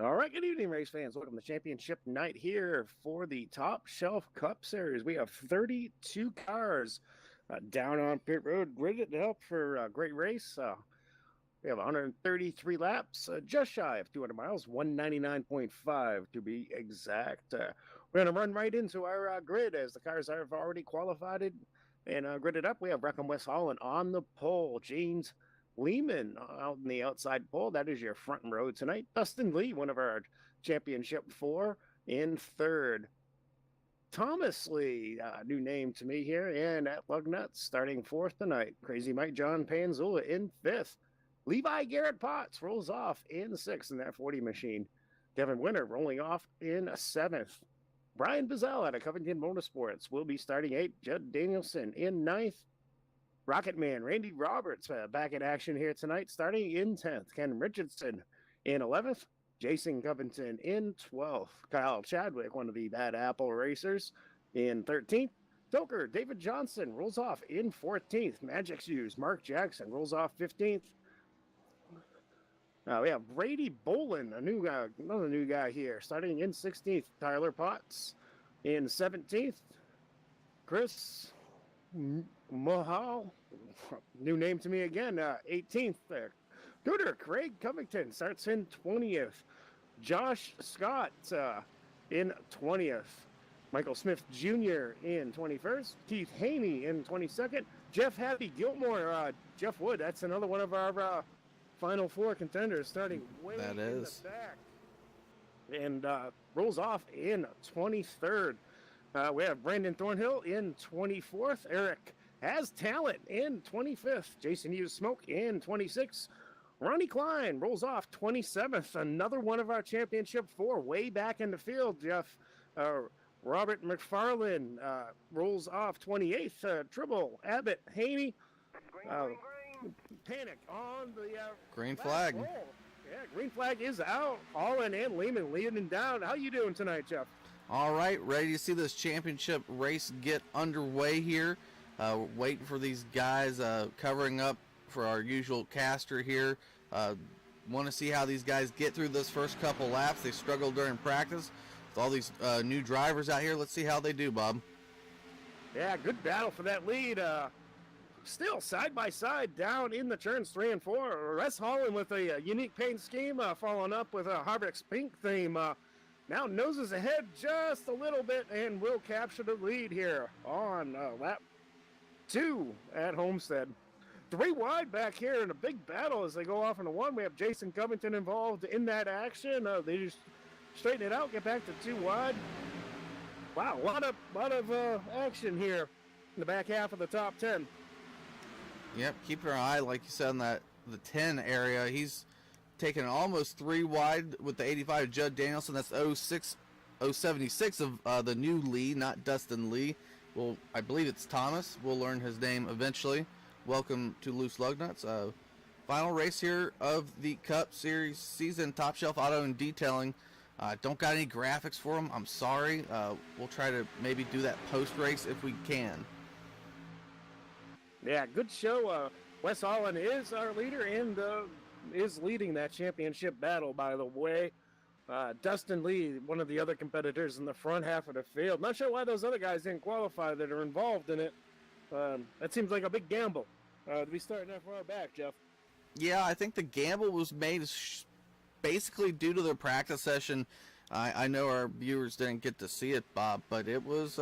All right, good evening, race fans. Welcome to championship night here for the Top Shelf Cup Series. We have 32 cars down on pit road, gridded to help for a great race. We have 133 laps, just shy of 200 miles, 199.5 to be exact. We're going to run right into our grid as the cars have already qualified and gridded up. We have Breckham West Holland on the pole, James Lehman out in the outside pole. That is your front row tonight. Dustin Lee, one of our championship four, in third. Thomas Lee, new name to me here, and at Lugnuts, starting fourth tonight. Crazy Mike John Panzula in fifth. Levi Garrett Potts rolls off in sixth in that 40 machine. Kevin Winter rolling off in seventh. Brian Bazell out of Covington Motorsports will be starting eighth. Judd Danielson in ninth. Rocketman Randy Roberts back in action here tonight, starting in 10th. Ken Richardson in 11th. Jason Covington in 12th. Kyle Chadwick, one of the Bad Apple racers, in 13th. Toker David Johnson rolls off in 14th. Magic Shoes Mark Jackson rolls off 15th. We have Brady Bolin, another new guy here, starting in 16th. Tyler Potts in 17th. Chris Mahal, new name to me again, 18th there. Gooder Craig Covington starts in 20th. Josh Scott in 20th. Michael Smith Jr. in 21st. Keith Haney in 22nd. Jeff Happy Gilmore, Jeff Wood, that's another one of our Final Four contenders, starting way in the back. And rolls off in 23rd. We have Brandon Thornhill in 24th. Eric Has Talent in 25th. Jason Hughes Smoke in 26th. Ronnie Klein rolls off 27th. Another one of our championship four way back in the field. Jeff Robert McFarlane rolls off 28th. Tribble, Abbott, Haney. Panic on the green flag. Roll. Yeah, green flag is out. Allen and Lehman leading down. How you doing tonight, Jeff? All right, ready to see this championship race get underway here. Waiting for these guys covering up for our usual caster here. Want to see how these guys get through this first couple laps. They struggled during practice with all these new drivers out here. Let's see how they do, Bob. Yeah, good battle for that lead. Still side by side down in the turns 3 and 4. Wes Holland with a unique paint scheme, following up with a Harbeck's pink theme. Now noses ahead just a little bit and will capture the lead here on lap 2 at Homestead. 3 wide back here in a big battle as they go off into 1. We have Jason Covington involved in that action. They just straighten it out, get back to 2 wide. Wow, a lot of action here in the back half of the top 10. Yep, keep your eye, like you said, on the 10 area. He's taking almost 3 wide with the 85 Judd Danielson. That's 076 of the new Lee, not Dustin Lee. Well, I believe it's Thomas. We'll learn his name eventually. Welcome to Loose Lugnuts. Final race here of the Cup Series season. Top Shelf Auto and Detailing. Don't got any graphics for them. I'm sorry. We'll try to maybe do that post-race if we can. Yeah, good show. Wes Holland is our leader and is leading that championship battle, by the way. Dustin Lee, one of the other competitors in the front half of the field. Not sure why those other guys didn't qualify that are involved in it. That seems like a big gamble to be starting that far back, Jeff. Yeah, I think the gamble was made basically due to their practice session. I know our viewers didn't get to see it, Bob, but it was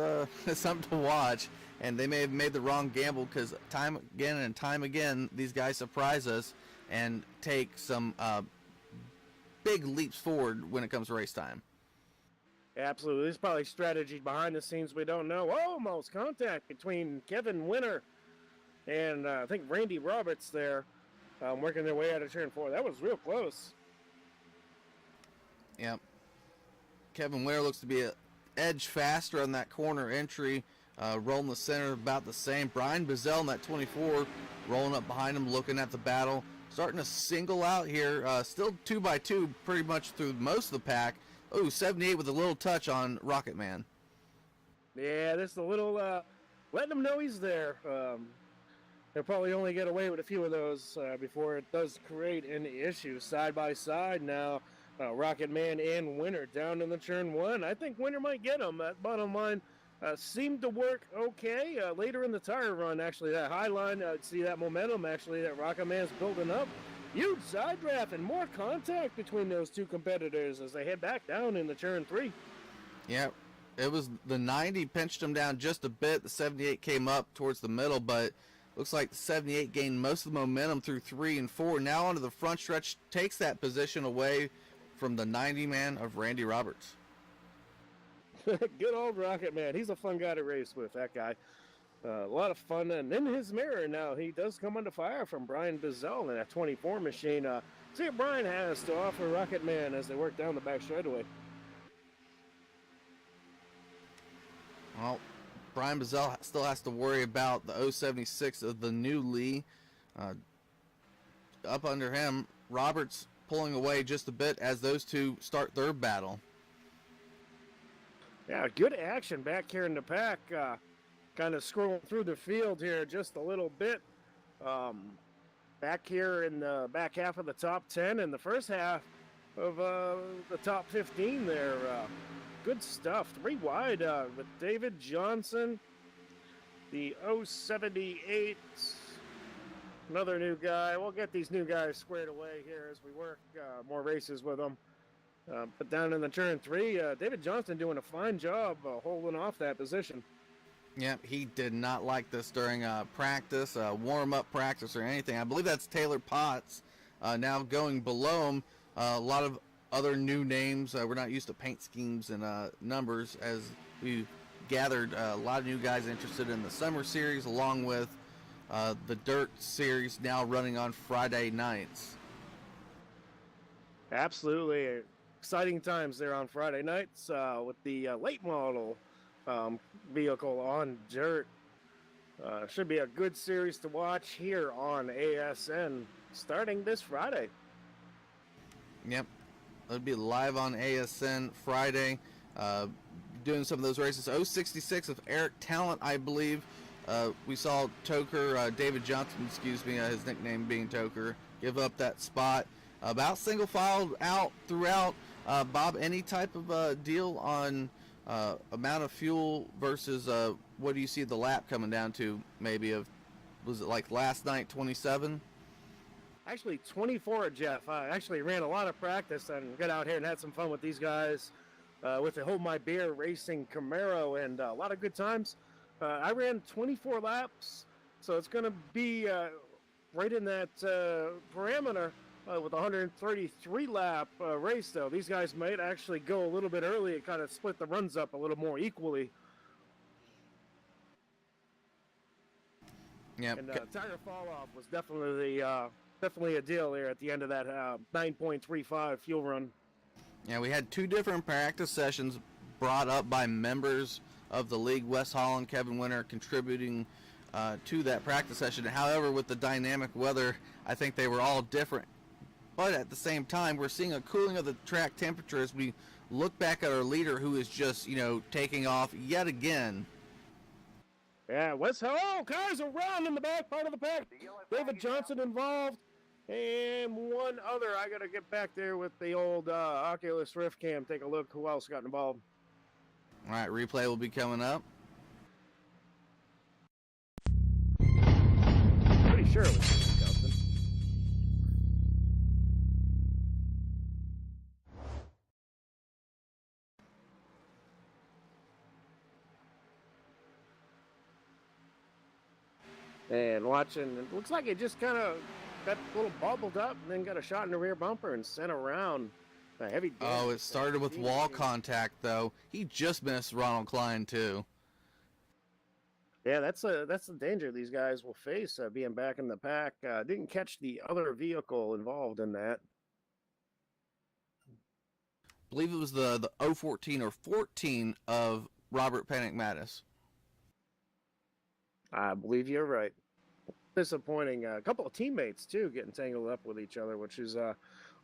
something to watch. And they may have made the wrong gamble because time again, these guys surprise us and take some big leaps forward when it comes to race time. Absolutely. There's probably strategy behind the scenes we don't know. Almost contact between Kevin Winter and I think Randy Roberts there working their way out of turn 4. That was real close. Yep. Kevin Winter looks to be an edge faster on that corner entry. Rolling the center about the same. Brian Bazell in that 24 rolling up behind him, looking at the battle. Starting to single out here. Still 2x2 pretty much through most of the pack. Oh, 78 with a little touch on Rocket Man. Yeah, this is a little letting him know he's there. They'll probably only get away with a few of those before it does create any issues. Side by side now. Rocket Man and Winter down in the turn one. I think Winter might get him. That bottom line seemed to work okay. Later in the tire run, actually, that high line, see that momentum, actually, that Rocket Man's building up. Huge side draft and more contact between those two competitors as they head back down in the turn three. Yeah, it was the 90 pinched him down just a bit. The 78 came up towards the middle, but looks like the 78 gained most of the momentum through 3 and 4. Now onto the front stretch, takes that position away from the 90 man of Randy Roberts. Good old Rocket Man. He's a fun guy to race with, that guy. A lot of fun. And in his mirror now, he does come under fire from Brian Bizzell in that 24 machine. See what Brian has to offer Rocket Man as they work down the back straightaway. Well, Brian Bizzell still has to worry about the 076 of the new Lee. Up under him, Roberts pulling away just a bit as those two start their battle. Yeah, good action back here in the pack. Kind of scrolling through the field here just a little bit. Back here in the back half of the top 10 and the first half of the top 15 there. Good stuff. 3 wide with David Johnson, the 078. Another new guy. We'll get these new guys squared away here as we work more races with them. But down in the turn 3, David Johnson doing a fine job holding off that position. Yeah, he did not like this during practice, warm-up practice or anything. I believe that's Taylor Potts now going below him. A lot of other new names. We're not used to paint schemes and numbers as we gathered a lot of new guys interested in the summer series along with the dirt series now running on Friday nights. Absolutely. Exciting times there on Friday nights with the late model vehicle on dirt. Should be a good series to watch here on ASN starting this Friday. Yep, it'll be live on ASN Friday. Doing some of those races. 066 of Eric Talent, I believe. We saw Toker, David Johnson, excuse me, his nickname being Toker, give up that spot. About single file out throughout. Bob, any type of deal on amount of fuel versus what do you see the lap coming down to? Maybe was it like last night 27? Actually 24, Jeff. I actually ran a lot of practice and got out here and had some fun with these guys with the Hold My Beer Racing Camaro and a lot of good times. I ran 24 laps, so it's going to be right in that parameter. With a 133 lap race, though, these guys might actually go a little bit early and kind of split the runs up a little more equally. Yeah. And tire fall off was definitely a deal there at the end of that 9.35 fuel run. Yeah, we had 2 different practice sessions brought up by members of the league. Wes Hall and Kevin Winter contributing to that practice session. However, with the dynamic weather, I think they were all different. But at the same time, we're seeing a cooling of the track temperature as we look back at our leader who is just, taking off yet again. Yeah, West Hall, cars around in the back part of the pack. David Johnson involved. And one other. I got to get back there with the old Oculus Rift cam. Take a look who else got involved. All right, replay will be coming up. Pretty sure it was David Johnson. And watching, it looks like it just kind of got a little bubbled up and then got a shot in the rear bumper and sent around a heavy dent. Oh, it started with wall contact, though. He just missed Ronald Klein, too. Yeah, that's the danger these guys will face being back in the pack. Didn't catch the other vehicle involved in that. I believe it was the 014 or 14 of Robert Panic Mattis. I believe you're right. Disappointing. A couple of teammates, too, getting tangled up with each other, which is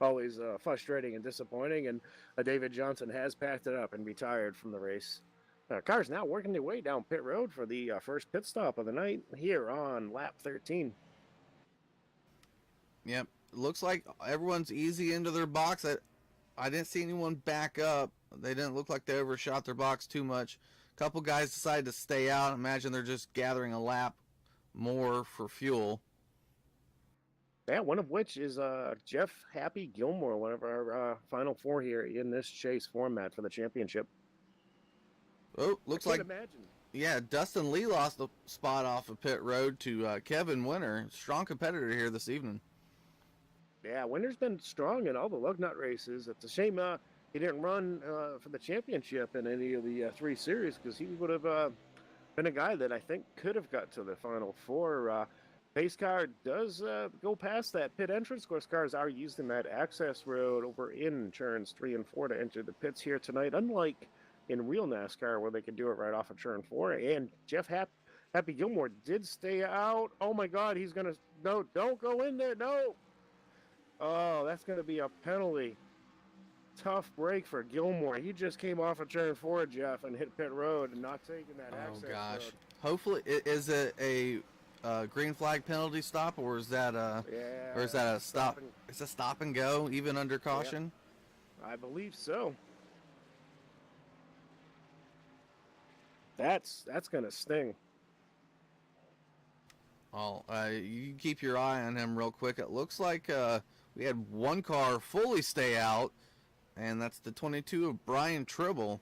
always frustrating and disappointing. And David Johnson has packed it up and retired from the race. Cars now working their way down pit road for the first pit stop of the night here on lap 13. Yep. Looks like everyone's easy into their box. I didn't see anyone back up. They didn't look like they overshot their box too much. A couple guys decided to stay out. Imagine they're just gathering a lap more for fuel. Yeah, one of which is Jeff Happy Gilmore, one of our final four here in this chase format for the championship. Oh, looks like Imagine. Yeah, Dustin Lee lost the spot off of pit road to Kevin Winter. Strong competitor here this evening. Yeah, Winter's been strong in all the Lugnut races. It's a shame he didn't run for the championship in any of the three series, because he would have been a guy that I think could have got to the final four. Pace car does go past that pit entrance. Of course, cars are using that access road over in turns 3 and 4 to enter the pits here tonight, unlike in real NASCAR where they can do it right off of turn 4. And Jeff Happy Gilmore did stay out. Oh my God, he's going to, no, don't go in there, no. Oh, that's going to be a penalty. Tough break for Gilmore. He just came off of turn 4, Jeff, and hit pit road and not taking that access road. Hopefully, is it a green flag penalty stop, or is that a stop? It's a stop and go, even under caution. Yeah, I believe so. That's gonna sting. Well, you keep your eye on him real quick. It looks like we had one car fully stay out, and that's the 22 of Brian Tribble.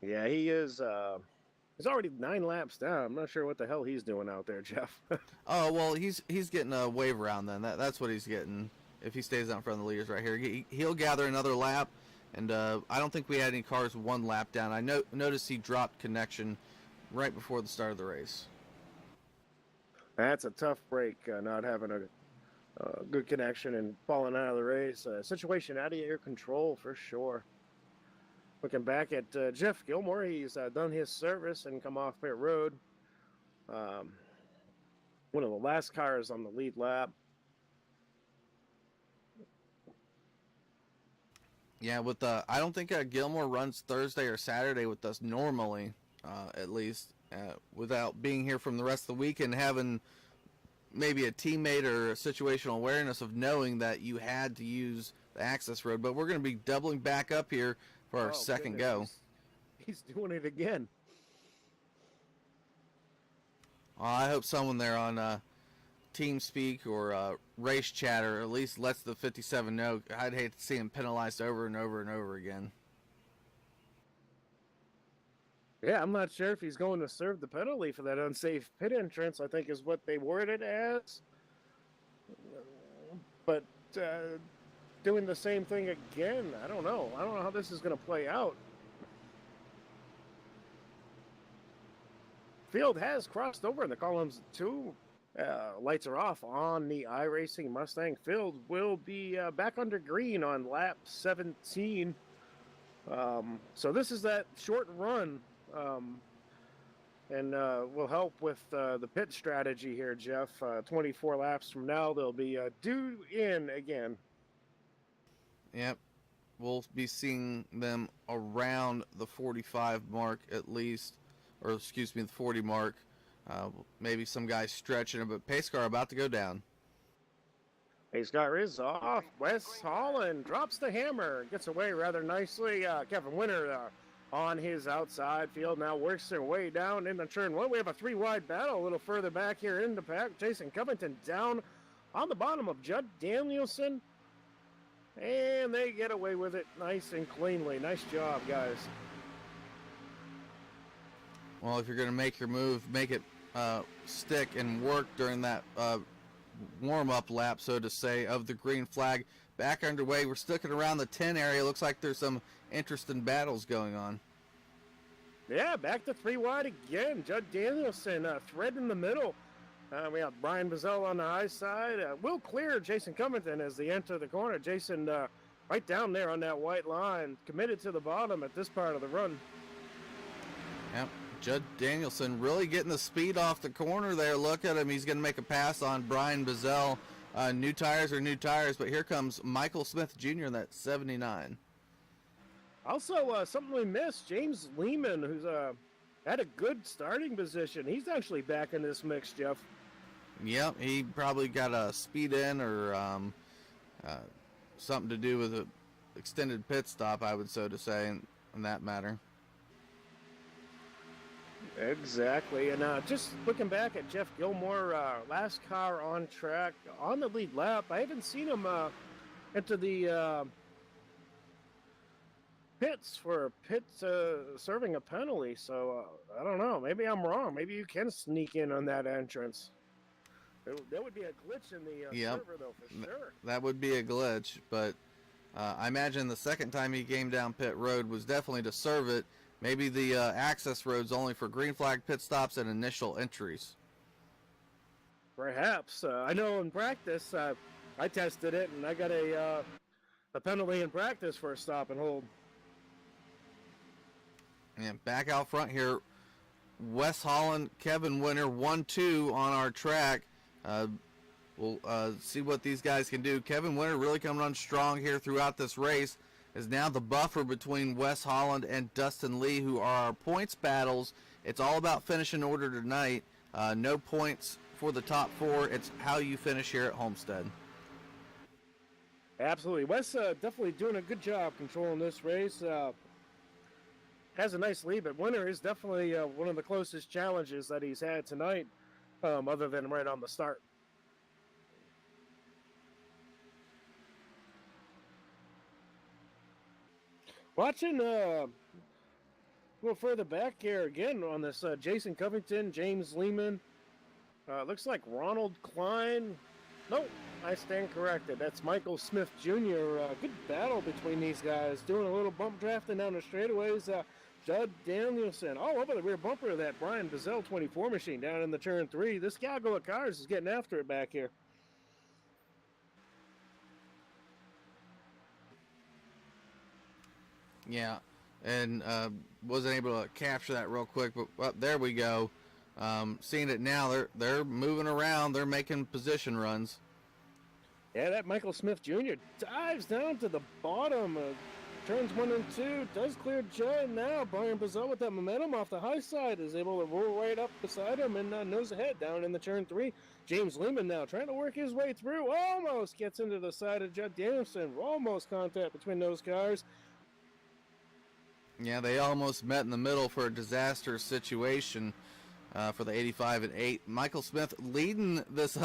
Yeah, he is. He's already 9 laps down. I'm not sure what the hell he's doing out there, Jeff. Oh, well, he's getting a wave around then. That's what he's getting if he stays out in front of the leaders right here. He'll gather another lap, and I don't think we had any cars 1 lap down. I noticed he dropped connection right before the start of the race. That's a tough break, not having a good connection and falling out of the race. Situation out of your control for sure. Looking back at Jeff Gilmore, he's done his service and come off pit road. One of the last cars on the lead lap. Yeah, I don't think Gilmore runs Thursday or Saturday with us normally, at least, without being here from the rest of the week and having maybe a teammate or a situational awareness of knowing that you had to use the access road. But we're going to be doubling back up here for our second go. He's doing it again. I hope someone there on TeamSpeak or Race Chatter at least lets the 57 know. I'd hate to see him penalized over and over and over again. Yeah, I'm not sure if he's going to serve the penalty for that unsafe pit entrance, I think is what they worded it as. But doing the same thing again, I don't know. I don't know how this is going to play out. Field has crossed over in the columns 2. Lights are off on the iRacing Mustang. Field will be back under green on lap 17. So this is that short run. And will help with the pit strategy here, Jeff. 24 laps from now, they'll be due in again. Yep. We'll be seeing them around the 45 mark at least, or excuse me, the 40 mark. Maybe some guys stretching it, but pace car about to go down. Pace car is off. Wes Holland drops the hammer, gets away rather nicely. Kevin Winter on his outside. Field now works their way down into turn 1. We have a 3-wide battle a little further back here in the pack. Jason Covington down on the bottom of Judd Danielson. And they get away with it nice and cleanly. Nice job, guys. Well, if you're going to make your move, make it stick and work during that warm-up lap, so to say, of the green flag. Back underway. We're sticking around the 10 area. Looks like there's some interesting battles going on. Yeah, back to 3 wide again. Judd Danielson thread in the middle. We have Brian Bazell on the high side. Will clear Jason Covington as they enter the corner. Jason right down there on that white line, committed to the bottom at this part of the run. Yep, Judd Danielson really getting the speed off the corner there. Look at him. He's going to make a pass on Brian Bazell. New tires are new tires, but here comes Michael Smith Jr. in that 79. Also, something we missed, James Lehman, who's had a good starting position. He's actually back in this mix, Jeff. Yep, he probably got a speed in or uh, something to do with an extended pit stop, I would so to say, in that matter. Exactly. And just looking back at Jeff Gilmore, last car on track on the lead lap. I haven't seen him into the pits for serving a penalty. So I don't know. Maybe I'm wrong. Maybe you can sneak in on that entrance. That would be a glitch in the server, though, for sure. That would be a glitch, but I imagine the second time he came down pit road was definitely to serve it. Maybe the access road's only for green flag pit stops and initial entries. Perhaps. I know in practice, I tested it, and I got a penalty in practice for a stop and hold. And back out front here, Wes Holland, Kevin Winter, 1-2 on our track. We'll see what these guys can do. Kevin Winter really coming on strong here throughout this race. Is now the buffer between Wes Holland and Dustin Lee, who are our points battles. It's all about finishing order tonight. No points for the top four. It's how you finish here at Homestead. Absolutely. Wes definitely doing a good job controlling this race. Has a nice lead, but Winter is definitely one of the closest challenges that he's had tonight, other than right on the start. Watching a little further back here again on this Jason Covington, James Lehman. Looks like Ronald Klein. Nope, I stand corrected. That's Michael Smith Jr. Good battle between these guys. Doing a little bump drafting down the straightaways. Judd Danielson all over the rear bumper of that Brian Bazell 24 machine down in the turn 3. This gaggle of cars is getting after it back here. Yeah, and wasn't able to capture that real quick, but well, there we go. Seeing it now, they're moving around, they're making position runs. Yeah, that Michael Smith Jr. dives down to the bottom, turns 1 and 2, does clear Judd now. Brian Bazell with that momentum off the high side is able to roll right up beside him and nose ahead down in the turn 3. James Lehman now trying to work his way through, almost gets into the side of Judd Danielson. Almost contact between those cars. Yeah, they almost met in the middle for a disaster situation for the 85 and 8. Michael Smith leading this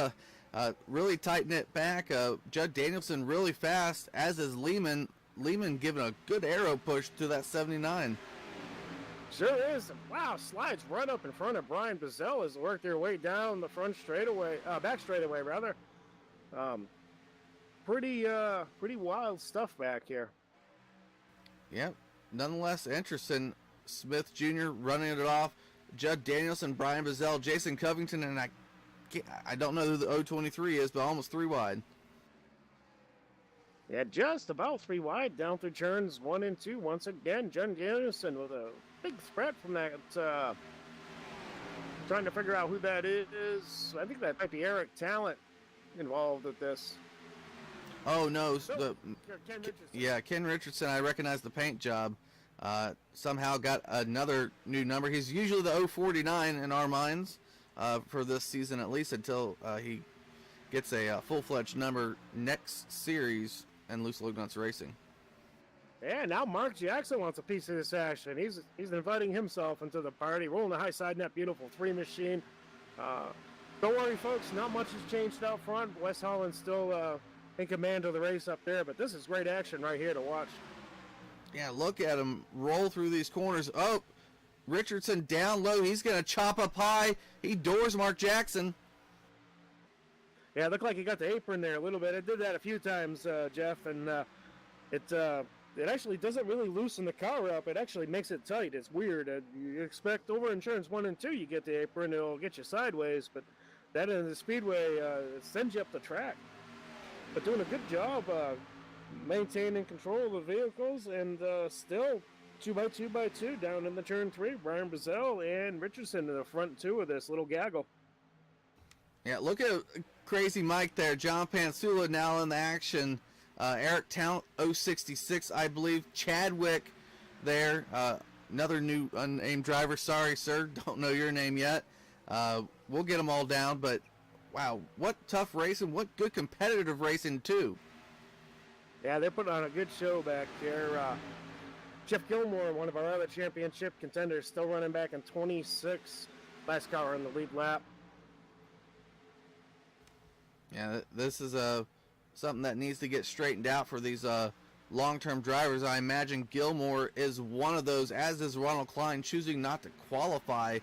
really tight-knit pack. Judd Danielson really fast, as is Lehman. Lehman giving a good arrow push to that 79. Sure is. Wow, slides right up in front of Brian Bazell as they work their way down the front straightaway, back straightaway rather. Pretty wild stuff back here. Yep. Nonetheless, interesting. Smith Jr. running it off. Judd Danielson, Brian Bazell, Jason Covington, and I don't know who the 023 is, but almost 3 wide. Yeah, just about 3 wide down through turns 1 and 2. Once again, Judd Danielson with a big threat from that. Trying to figure out who that is. I think that might be Eric Talent involved with this. Oh no, Ken Richardson. Yeah, Ken Richardson. I recognize the paint job. Somehow got another new number. He's usually the 049 in our minds for this season, at least until he gets a full-fledged number next series in Loose Lugnuts Racing. Yeah, now Mark Jackson wants a piece of this action. He's inviting himself into the party, rolling the high side in that beautiful 3 machine. Don't worry, folks. Not much has changed out front. Wes Holland's still in command of the race up there, but this is great action right here to watch. Yeah, look at him roll through these corners. Oh, Richardson down low. He's going to chop up high. He doors Mark Jackson. Yeah, it looked like he got the apron there a little bit. It did that a few times, Jeff, and it actually doesn't really loosen the car up. It actually makes it tight. It's weird. You expect over in turns 1 and 2, you get the apron, it'll get you sideways, but that in the speedway it sends you up the track. But doing a good job maintaining control of the vehicles, and still 2x2 down in the turn 3. Brian Bazell and Richardson in the front 2 of this little gaggle. Yeah, look at Crazy Mike there. John Pansula now in the action. Eric Talent, 066, I believe. Chadwick there. Another new unnamed driver. Sorry, sir. Don't know your name yet. We'll get them all down, but wow, what tough racing. What good competitive racing, too. Yeah, they're putting on a good show back there. Jeff Gilmore, one of our other championship contenders, still running back in 26. Last car on the lead lap. Yeah, this is something that needs to get straightened out for these long-term drivers. I imagine Gilmore is one of those, as is Ronald Klein, choosing not to qualify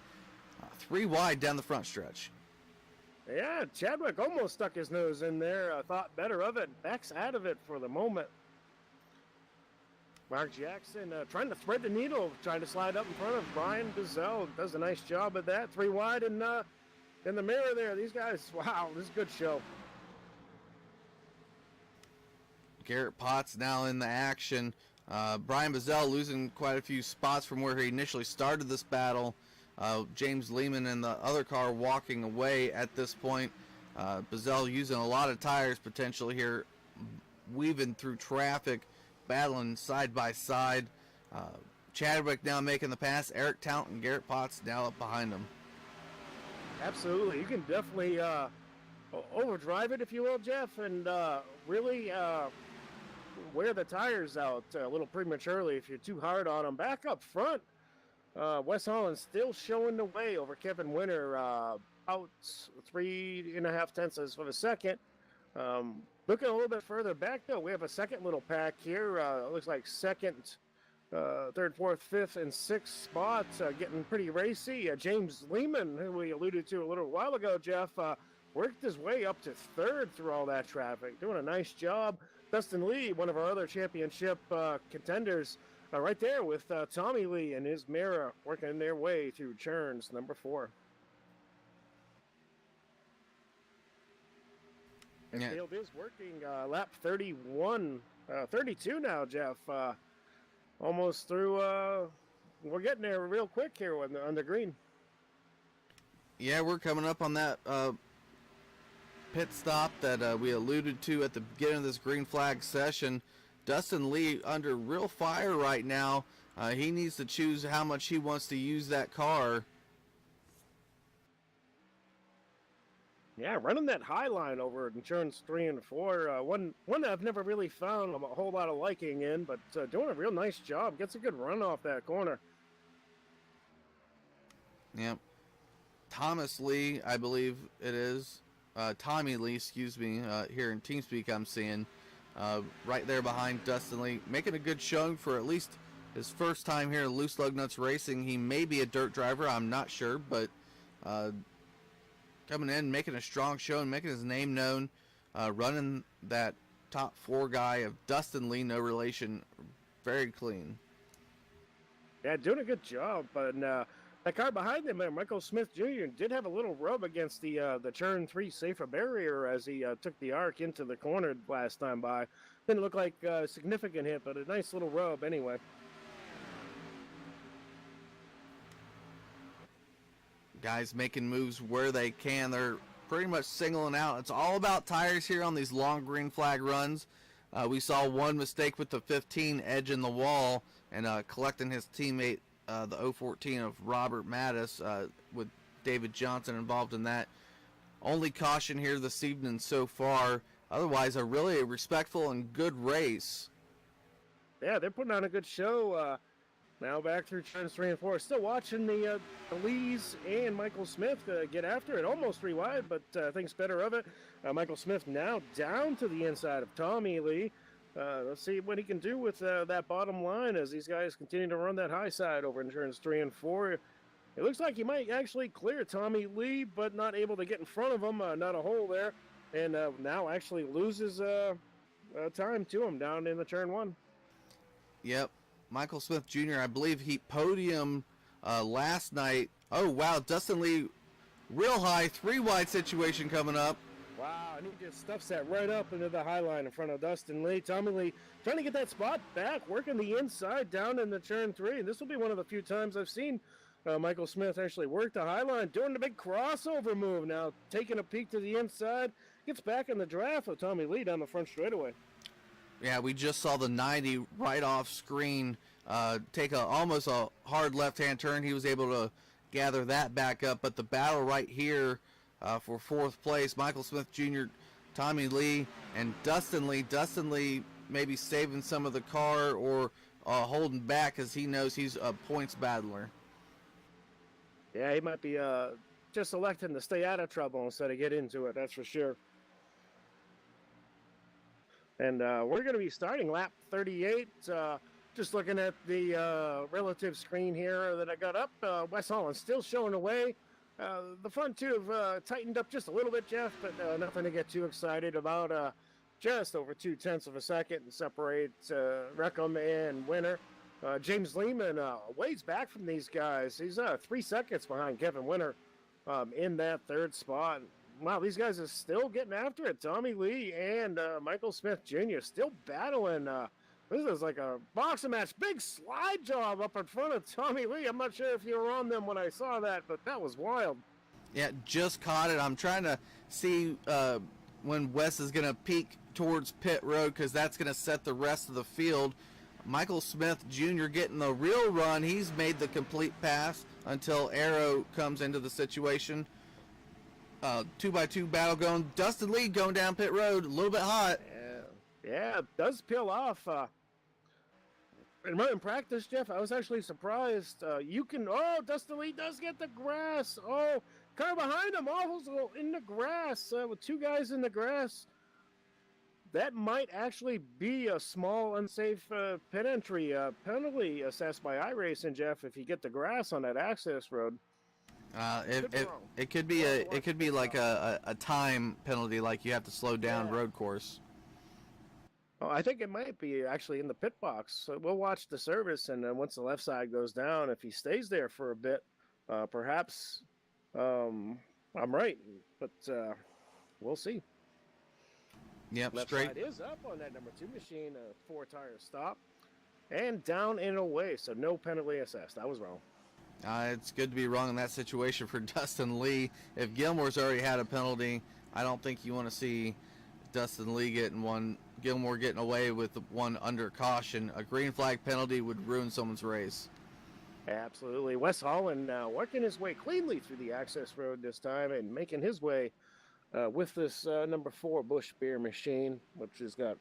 3 wide down the front stretch. Yeah, Chadwick almost stuck his nose in there, thought better of it, backs out of it for the moment. Mark Jackson trying to thread the needle, trying to slide up in front of Brian Bizzell. Does a nice job of that. 3 wide and in the mirror there. These guys, wow, this is a good show. Garrett Potts now in the action. Brian Bizzell losing quite a few spots from where he initially started this battle. James Lehman in the other car walking away at this point. Bizzell using a lot of tires potentially here, weaving through traffic, battling side by side. Chadwick now making the pass. Eric Talent and Garrett Potts now up behind him. Absolutely. You can definitely overdrive it, if you will, Jeff, and really wear the tires out a little prematurely if you're too hard on them. Back up front, Wes Holland still showing the way over Kevin Winter, out 3.5 tenths of a second. Looking a little bit further back, though, we have a second little pack here. It looks like second, third, fourth, fifth, and sixth spots getting pretty racy. James Lehman, who we alluded to a little while ago, Jeff, worked his way up to third through all that traffic, doing a nice job. Dustin Lee, one of our other championship contenders, right there with Tommy Lee and his Mara working their way through turns number 4. And Yeah. Field is working lap 31, 32 now, Jeff. Almost through, we're getting there real quick here on the green. Yeah, we're coming up on that pit stop that we alluded to at the beginning of this green flag session. Dustin Lee under real fire right now. He needs to choose how much he wants to use that car. Yeah, running that high line over in turns 3 and 4. One that I've never really found a whole lot of liking in, but doing a real nice job. Gets a good run off that corner. Yep. Thomas Lee, I believe it is. Tommy Lee, excuse me, here in TeamSpeak I'm seeing. Right there behind Dustin Lee. Making a good showing for at least his first time here at Loose Lugnuts Racing. He may be a dirt driver, I'm not sure, but coming in, making a strong show and making his name known. Running that top 4 guy of Dustin Lee, no relation, very clean. Yeah, doing a good job. But that car behind him, Michael Smith Jr., did have a little rub against the turn 3 safer barrier as he took the arc into the corner last time by. Didn't look like a significant hit, but a nice little rub anyway. Guys making moves where they can. They're pretty much singling out. It's all about tires here on these long green flag runs. We saw one mistake with the 15 edging the wall and collecting his teammate, the 014 of Robert Mattis, with David Johnson involved in that. Only caution here this evening so far. Otherwise, a really respectful and good race. Yeah, they're putting on a good show. Now back through turns 3 and 4. Still watching the Lees and Michael Smith get after it. Almost 3 wide, but thinks better of it. Michael Smith now down to the inside of Tommy Lee. Let's see what he can do with that bottom line as these guys continue to run that high side over in turns 3 and 4. It looks like he might actually clear Tommy Lee, but not able to get in front of him. Not a hole there. And now actually loses time to him down in the turn 1. Yep. Michael Smith Jr., I believe he podiumed last night. Oh, wow. Dustin Lee, real high, 3 wide situation coming up. Wow, and he just stuffs that right up into the high line in front of Dustin Lee. Tommy Lee trying to get that spot back, working the inside down in the turn 3. And this will be one of the few times I've seen Michael Smith actually work the high line, doing the big crossover move now, taking a peek to the inside. Gets back in the draft with Tommy Lee down the front straightaway. Yeah, we just saw the 90 right off screen take almost a hard left-hand turn. He was able to gather that back up, but the battle right here for 4th place, Michael Smith Jr., Tommy Lee, and Dustin Lee. Dustin Lee maybe saving some of the car or holding back because he knows he's a points battler. Yeah, he might be just electing to stay out of trouble instead of get into it. That's for sure. And we're going to be starting lap 38. Just looking at the relative screen here that I got up. Wes Holland's still showing away. The front two have tightened up just a little bit, Jeff, but nothing to get too excited about. Just over 0.2 of a second and separate Reckham and Winter. James Lehman ways back from these guys. He's 3 seconds behind Kevin Winter in that third spot. Wow, these guys are still getting after it. Tommy Lee and Michael Smith Jr. still battling. This is like a boxing match. Big slide job up in front of Tommy Lee. I'm not sure if you were on them when I saw that, but that was wild. Yeah, just caught it. I'm trying to see when Wes is going to peek towards pit road because that's going to set the rest of the field. Michael Smith Jr. getting the real run. He's made the complete pass until Arrow comes into the situation. 2x2 battle going. Dustin Lee going down pit road, a little bit hot. Yeah, it does peel off. In practice, Jeff, I was actually surprised. Dustin Lee does get the grass. Oh, car behind him, also in the grass with two guys in the grass. That might actually be a small unsafe pit entry penalty assessed by iRacing, Jeff, if you get the grass on that access road. It could be like a time penalty, like you have to slow down road course. Oh, I think it might be actually in the pit box. So we'll watch the service, and then once the left side goes down, if he stays there for a bit, perhaps I'm right, but we'll see. Yep, left straight. Side is up on that number 2 machine, a 4-tire stop, and down and away, so no penalty assessed. I was wrong. It's good to be wrong in that situation for Dustin Lee. If Gilmore's already had a penalty, I don't think you want to see Dustin Lee getting one. Gilmore getting away with one under caution. A green flag penalty would ruin someone's race. Absolutely. Wes Holland working his way cleanly through the access road this time and making his way with this number 4 Busch Beer machine, which has got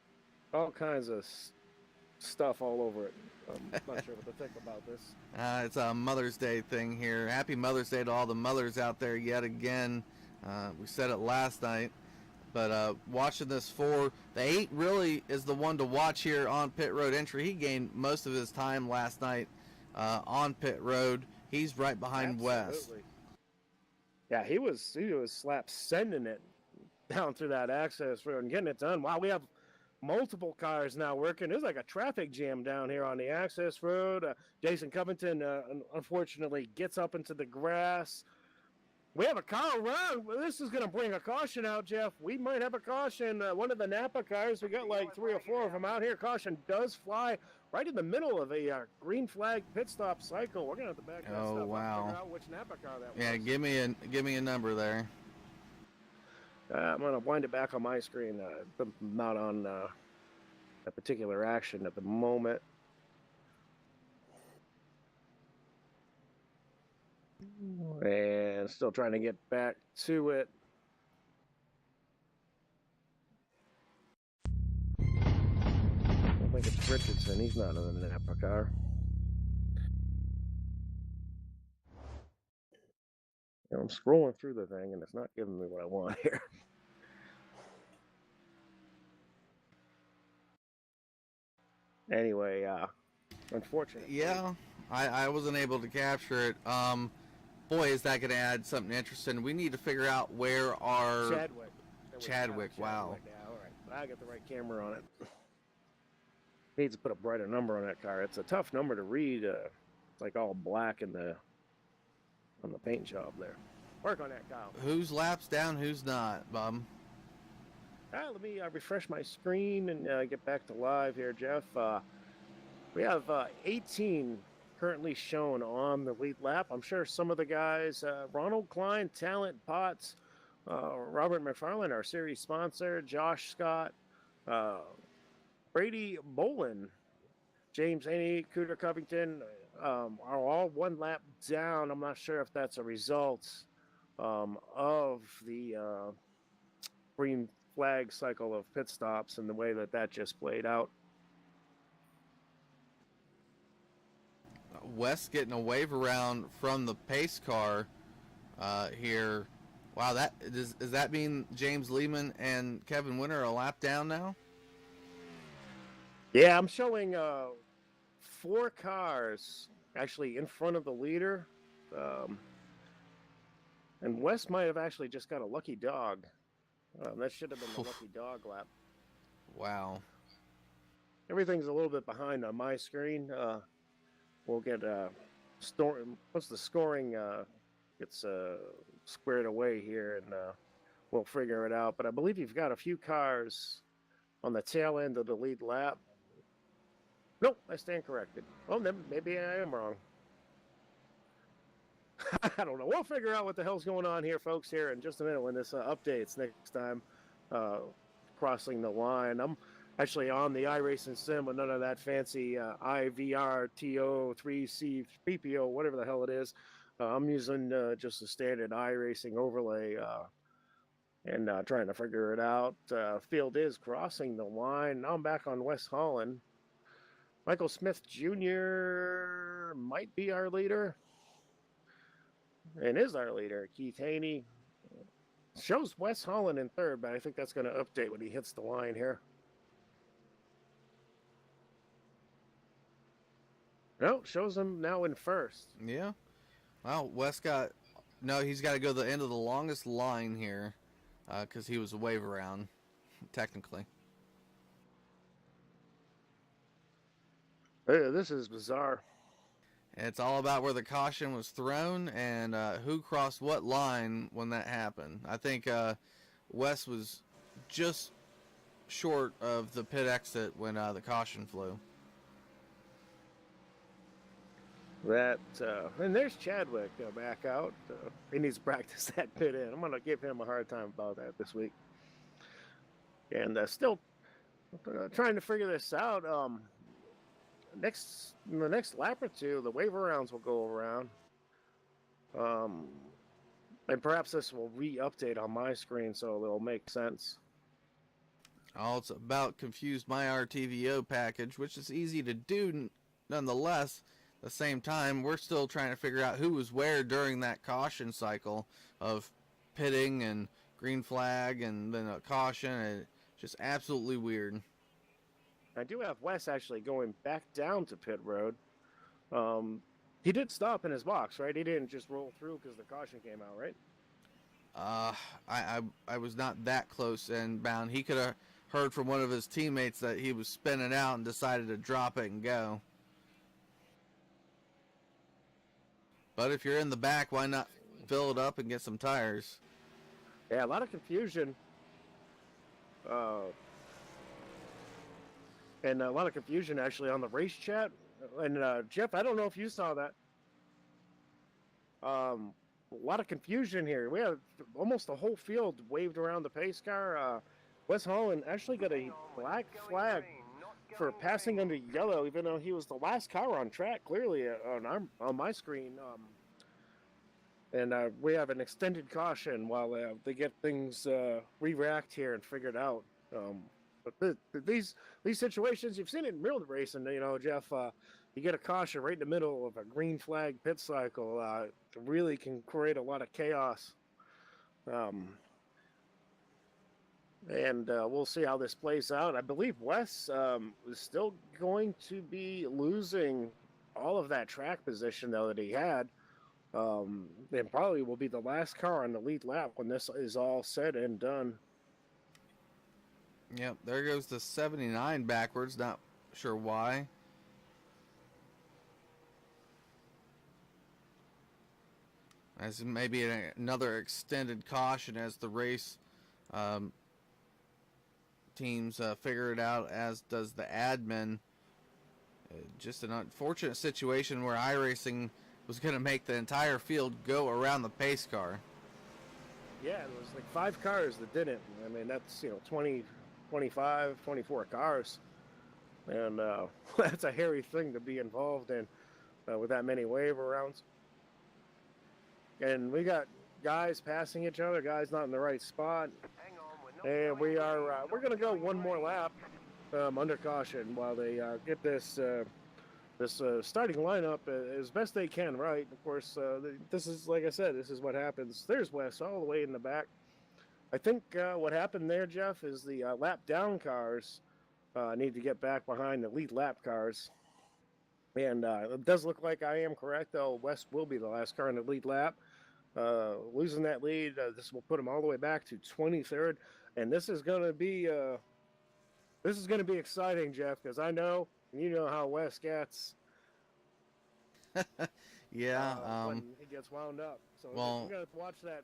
all kinds of stuff all over it. I'm not sure what to think about this. It's a Mother's Day thing here. Happy Mother's Day to all the mothers out there yet again. We said it last night. But watching this 4, the 8 really is the one to watch here on pit road entry. He gained most of his time last night on pit road. He's right behind Wes. Yeah, he was slap sending it down through that access road and getting it done. Wow, we have multiple cars now working. There's like a traffic jam down here on the access road. Jason Covington unfortunately gets up into the grass. We have a car around. This is going to bring a caution out, Jeff. We might have a caution. One of the Napa cars, we got like 3 or 4 of them out here. Caution does fly right in the middle of a green flag pit stop cycle. We're going to have to back that stuff up and figure out which Napa car that was. Yeah, give me a number there. I'm going to wind it back on my screen. I'm not on a particular action at the moment. And still trying to get back to it. I think it's Richardson. He's not in the Napa car. I'm scrolling through the thing, and it's not giving me what I want here. Anyway, unfortunately. Yeah, I wasn't able to capture it. Boy, is that going to add something interesting. We need to figure out where our... Chadwick, wow. Yeah, all right. I got the right camera on it. Needs to put a brighter number on that car. It's a tough number to read. It's like all black on the paint job there. Work on that, Kyle. Who's laps down, who's not, Bob? Let me refresh my screen and get back to live here, Jeff. We have 18 currently shown on the lead lap. I'm sure some of the guys, Ronald Klein, Talent Potts, Robert McFarland, our series sponsor, Josh Scott, Brady Bolin, James Haney, Cooter Covington are all 1 lap down. I'm not sure if that's a result of the green flag cycle of pit stops and the way that just played out. West getting a wave around from the pace car here. Wow, does that mean James Lehman and Kevin Winter are a lap down now? Yeah, I'm showing 4 cars actually in front of the leader. Um, and West might have actually just got a lucky dog. That should have been the lucky dog lap. Wow. Everything's a little bit behind on my screen. We'll get once the scoring gets squared away here, and we'll figure it out. But I believe you've got a few cars on the tail end of the lead lap. Nope, I stand corrected. Well, then maybe I am wrong. I don't know. We'll figure out what the hell's going on here, folks, here in just a minute when this updates next time. Crossing the line. I'm actually on the iRacing Sim with none of that fancy IVRTO 3C PPO, whatever the hell it is. I'm using just a standard iRacing overlay and trying to figure it out. Field is crossing the line. Now I'm back on West Holland. Michael Smith Jr. might be our leader. And is our leader. Keith Haney shows West Holland in third, but I think that's going to update when he hits the line here. No, shows him now in first. Yeah. Well, West he's got to go to the end of the longest line here because he was a wave around, technically. This is bizarre. It's all about where the caution was thrown and who crossed what line when that happened. I think Wes was just short of the pit exit when the caution flew. And there's Chadwick back out. He needs to practice that pit in. I'm going to give him a hard time about that this week. And still trying to figure this out. The next lap or two, the wave rounds will go around. And perhaps this will re-update on my screen so it'll make sense. Oh, it's about confused my RTVO package, which is easy to do nonetheless. At the same time, we're still trying to figure out who was where during that caution cycle of pitting and green flag and then a caution. And just absolutely weird. I do have Wes actually going back down to pit road. He did stop in his box, right? He didn't just roll through because the caution came out, right? I was not that close and bound. He could have heard from one of his teammates that he was spinning out and decided to drop it and go. But if you're in the back, why not fill it up and get some tires? Yeah, a lot of confusion. And a lot of confusion actually on the race chat. And Jeff, I don't know if you saw that. A lot of confusion here. We have almost the whole field waved around the pace car. Wes Holland actually got a black flag for passing under yellow, even though he was the last car on track, clearly on my screen. And we have an extended caution while they get things re-racked here and figured out. But these situations, you've seen it in real racing, Jeff. You get a caution right in the middle of a green flag pit cycle. It really can create a lot of chaos. And we'll see how this plays out. I believe Wes is still going to be losing all of that track position, though, that he had. And probably will be the last car on the lead lap when this is all said and done. Yep, there goes the 79 backwards. Not sure why. As maybe another extended caution as the race teams figure it out, as does the admin. Just an unfortunate situation where iRacing was going to make the entire field go around the pace car. Yeah, there was like 5 cars that didn't. I mean, that's 20, 25, 24 cars. And that's a hairy thing to be involved in with that many wave arounds. And we got guys passing each other, guys not in the right spot. And we're going to go one more lap under caution while they get this this starting lineup as best they can, right? Of course, this is, like I said, this is what happens. There's Wes all the way in the back. I think what happened there, Jeff, is the lap down cars need to get back behind the lead lap cars. And it does look like I am correct, though. West will be the last car in the lead lap. Losing that lead, this will put him all the way back to 23rd. And this is going to be exciting, Jeff, because I know you know how West gets. Yeah. When he gets wound up. So well, we're going to watch that.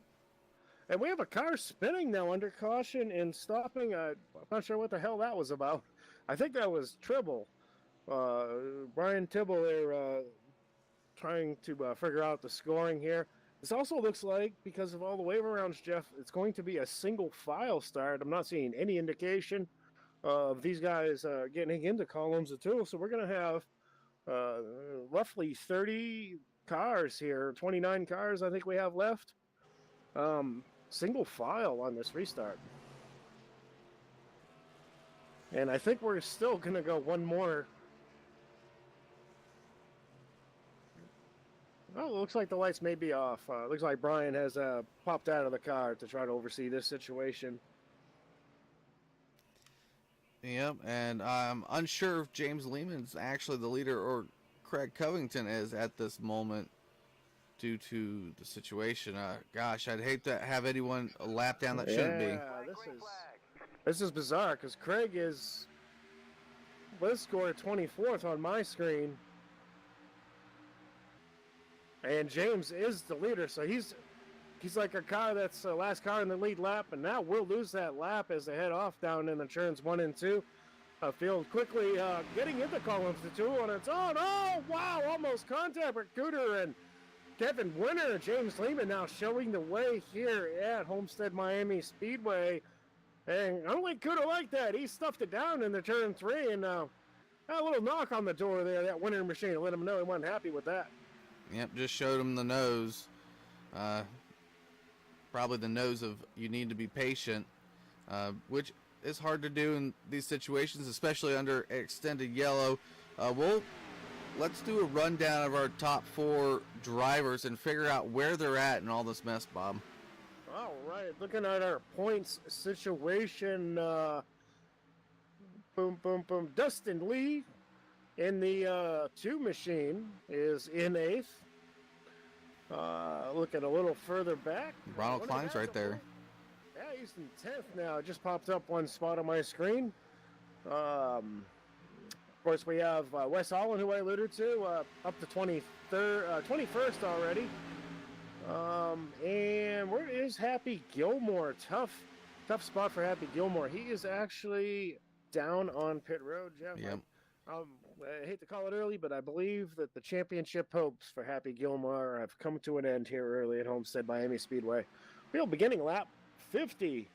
And we have a car spinning now under caution and stopping. I'm not sure what the hell that was about. I think that was Tribble. Brian Tibble there trying to figure out the scoring here. This also looks like, because of all the wave arounds, Jeff, it's going to be a single file start. I'm not seeing any indication of these guys getting into columns of two. So we're going to have roughly 30 cars here, 29 cars I think we have left. Single file on this restart. And I think we're still going to go one more. Oh, it looks like the lights may be off. Looks like Brian has popped out of the car to try to oversee this situation. Yep, and I'm unsure if James Lehman's actually the leader or Craig Covington is at this moment due to the situation. Gosh, I'd hate to have anyone a lap down that shouldn't be. This is bizarre because Craig is, let's score 24th on my screen. And James is the leader, so he's like a car that's the last car in the lead lap, and now we'll lose that lap as they head off down in the turns 1 and 2. Field quickly getting into columns to 2 on its own. Oh, wow, almost contact with Cooter and Kevin Winter. James Lehman now showing the way here at Homestead Miami Speedway. And I don't think Cooter like that. He stuffed it down in the turn 3, and a little knock on the door there, that Winter machine, to let him know he wasn't happy with that. Yep, just showed him the nose. Probably the nose of you need to be patient, which is hard to do in these situations, especially under extended yellow. Let's do a rundown of our top 4 drivers and figure out where they're at in all this mess, Bob. All right, looking at our points situation. Boom, boom, boom. Dustin Lee in the 2 machine is in 8th. Looking a little further back. Ronald Klein's right there. Yeah, he's in 10th now. It just popped up one spot on my screen. Of course, we have Wes Holland, who I alluded to, up to 21st already. And where is Happy Gilmore? Tough spot for Happy Gilmore. He is actually down on pit road, Jeff. Yep. I hate to call it early, but I believe that the championship hopes for Happy Gilmore have come to an end here early at Homestead Miami Speedway. Field beginning lap 50.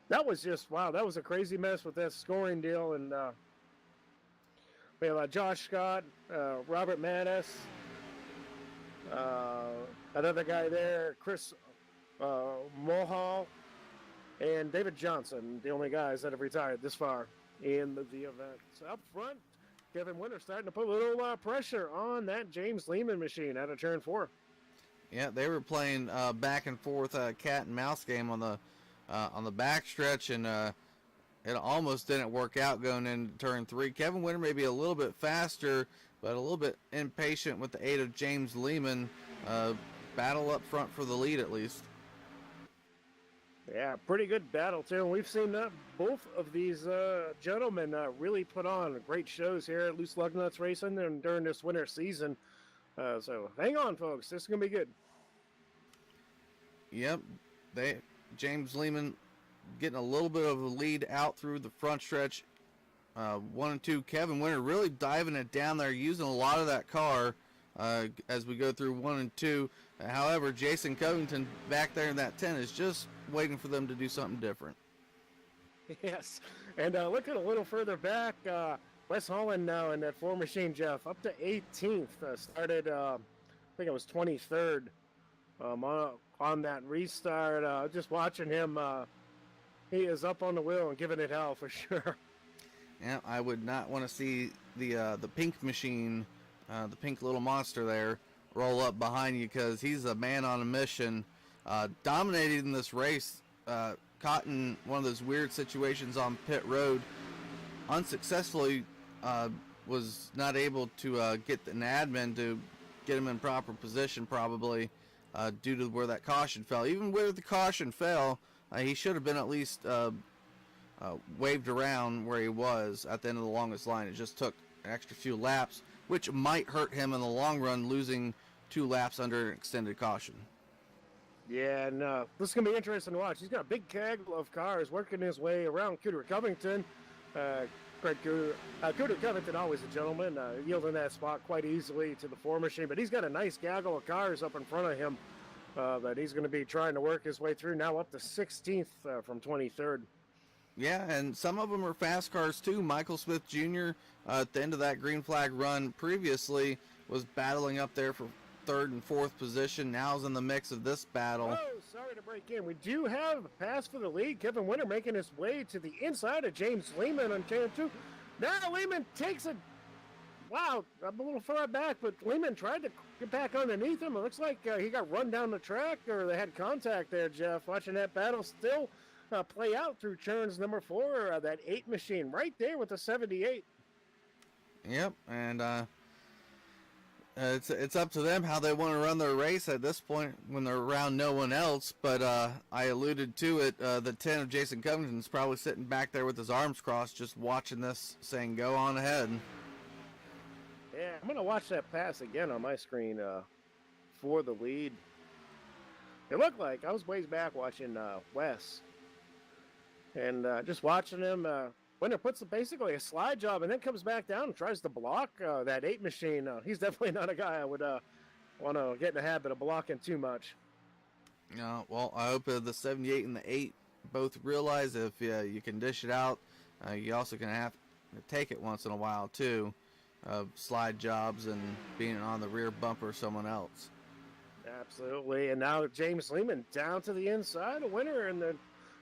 That was just, wow, that was a crazy mess with that scoring deal. And we have Josh Scott, Robert Mattis, another guy there, Chris Mohall, and David Johnson, the only guys that have retired this far in the event. So up front, Kevin Winter starting to put a little pressure on that James Lehman machine out of turn 4. Yeah, they were playing back and forth cat and mouse game on the back stretch, and it almost didn't work out going into turn 3. Kevin Winter may be a little bit faster, but a little bit impatient with the aid of James Lehman. Battle up front for the lead at least. Yeah, pretty good battle too. We've seen both of these gentlemen really put on great shows here at Loose Lugnuts Racing and during this winter season. So hang on, folks. This is gonna be good. Yep, James Lehman getting a little bit of a lead out through the front stretch. 1 and 2. Kevin Winter really diving it down there, using a lot of that car as we go through 1 and 2. However, Jason Covington back there in that 10 is just waiting for them to do something different. Yes, and looking a little further back, Wes Holland now in that 4 machine, Jeff, up to 18th. Started, I think it was 23rd on that restart. Just watching him, he is up on the wheel and giving it hell for sure. Yeah, I would not want to see the pink machine, the pink little monster there, roll up behind you, because he's a man on a mission, dominating this race. Caught in one of those weird situations on pit road, unsuccessfully, was not able to get an admin to get him in proper position, probably due to where that caution fell. Even where the caution fell, he should have been at least waved around where he was at the end of the longest line. It just took an extra few laps, which might hurt him in the long run, losing 2 laps under extended caution. Yeah, and this is going to be interesting to watch. He's got a big gaggle of cars working his way around Cooter Covington. Cooter Covington, always a gentleman, yielding that spot quite easily to the 4 machine, but he's got a nice gaggle of cars up in front of him that he's going to be trying to work his way through, now up to 16th from 23rd. Yeah, and some of them are fast cars too. Michael Smith Jr. At the end of that green flag run previously was battling up there for 3rd and 4th position. Now is in the mix of this battle. Oh, sorry to break in. We do have a pass for the lead. Kevin Winter making his way to the inside of James Lehman on turn 2. Now Lehman takes it. Wow, I'm a little far back, but Lehman tried to get back underneath him. It looks like he got run down the track, or they had contact there, Jeff. Watching that battle still play out through turns number 4, that 8 machine right there with the 78. Yep, and it's up to them how they want to run their race at this point when they're around no one else. But I alluded to it. The 10 of Jason Covington's probably sitting back there with his arms crossed, just watching this, saying, "Go on ahead." Yeah, I'm gonna watch that pass again on my screen for the lead. It looked like I was ways back watching Wes. And just watching him, Winter puts basically a slide job and then comes back down and tries to block that 8 machine. He's definitely not a guy I would want to get in the habit of blocking too much. Well, I hope the 78 and the 8 both realize if you can dish it out, you also can have to take it once in a while too. Slide jobs and being on the rear bumper of someone else. Absolutely. And now James Lehman down to the inside, a Winner in the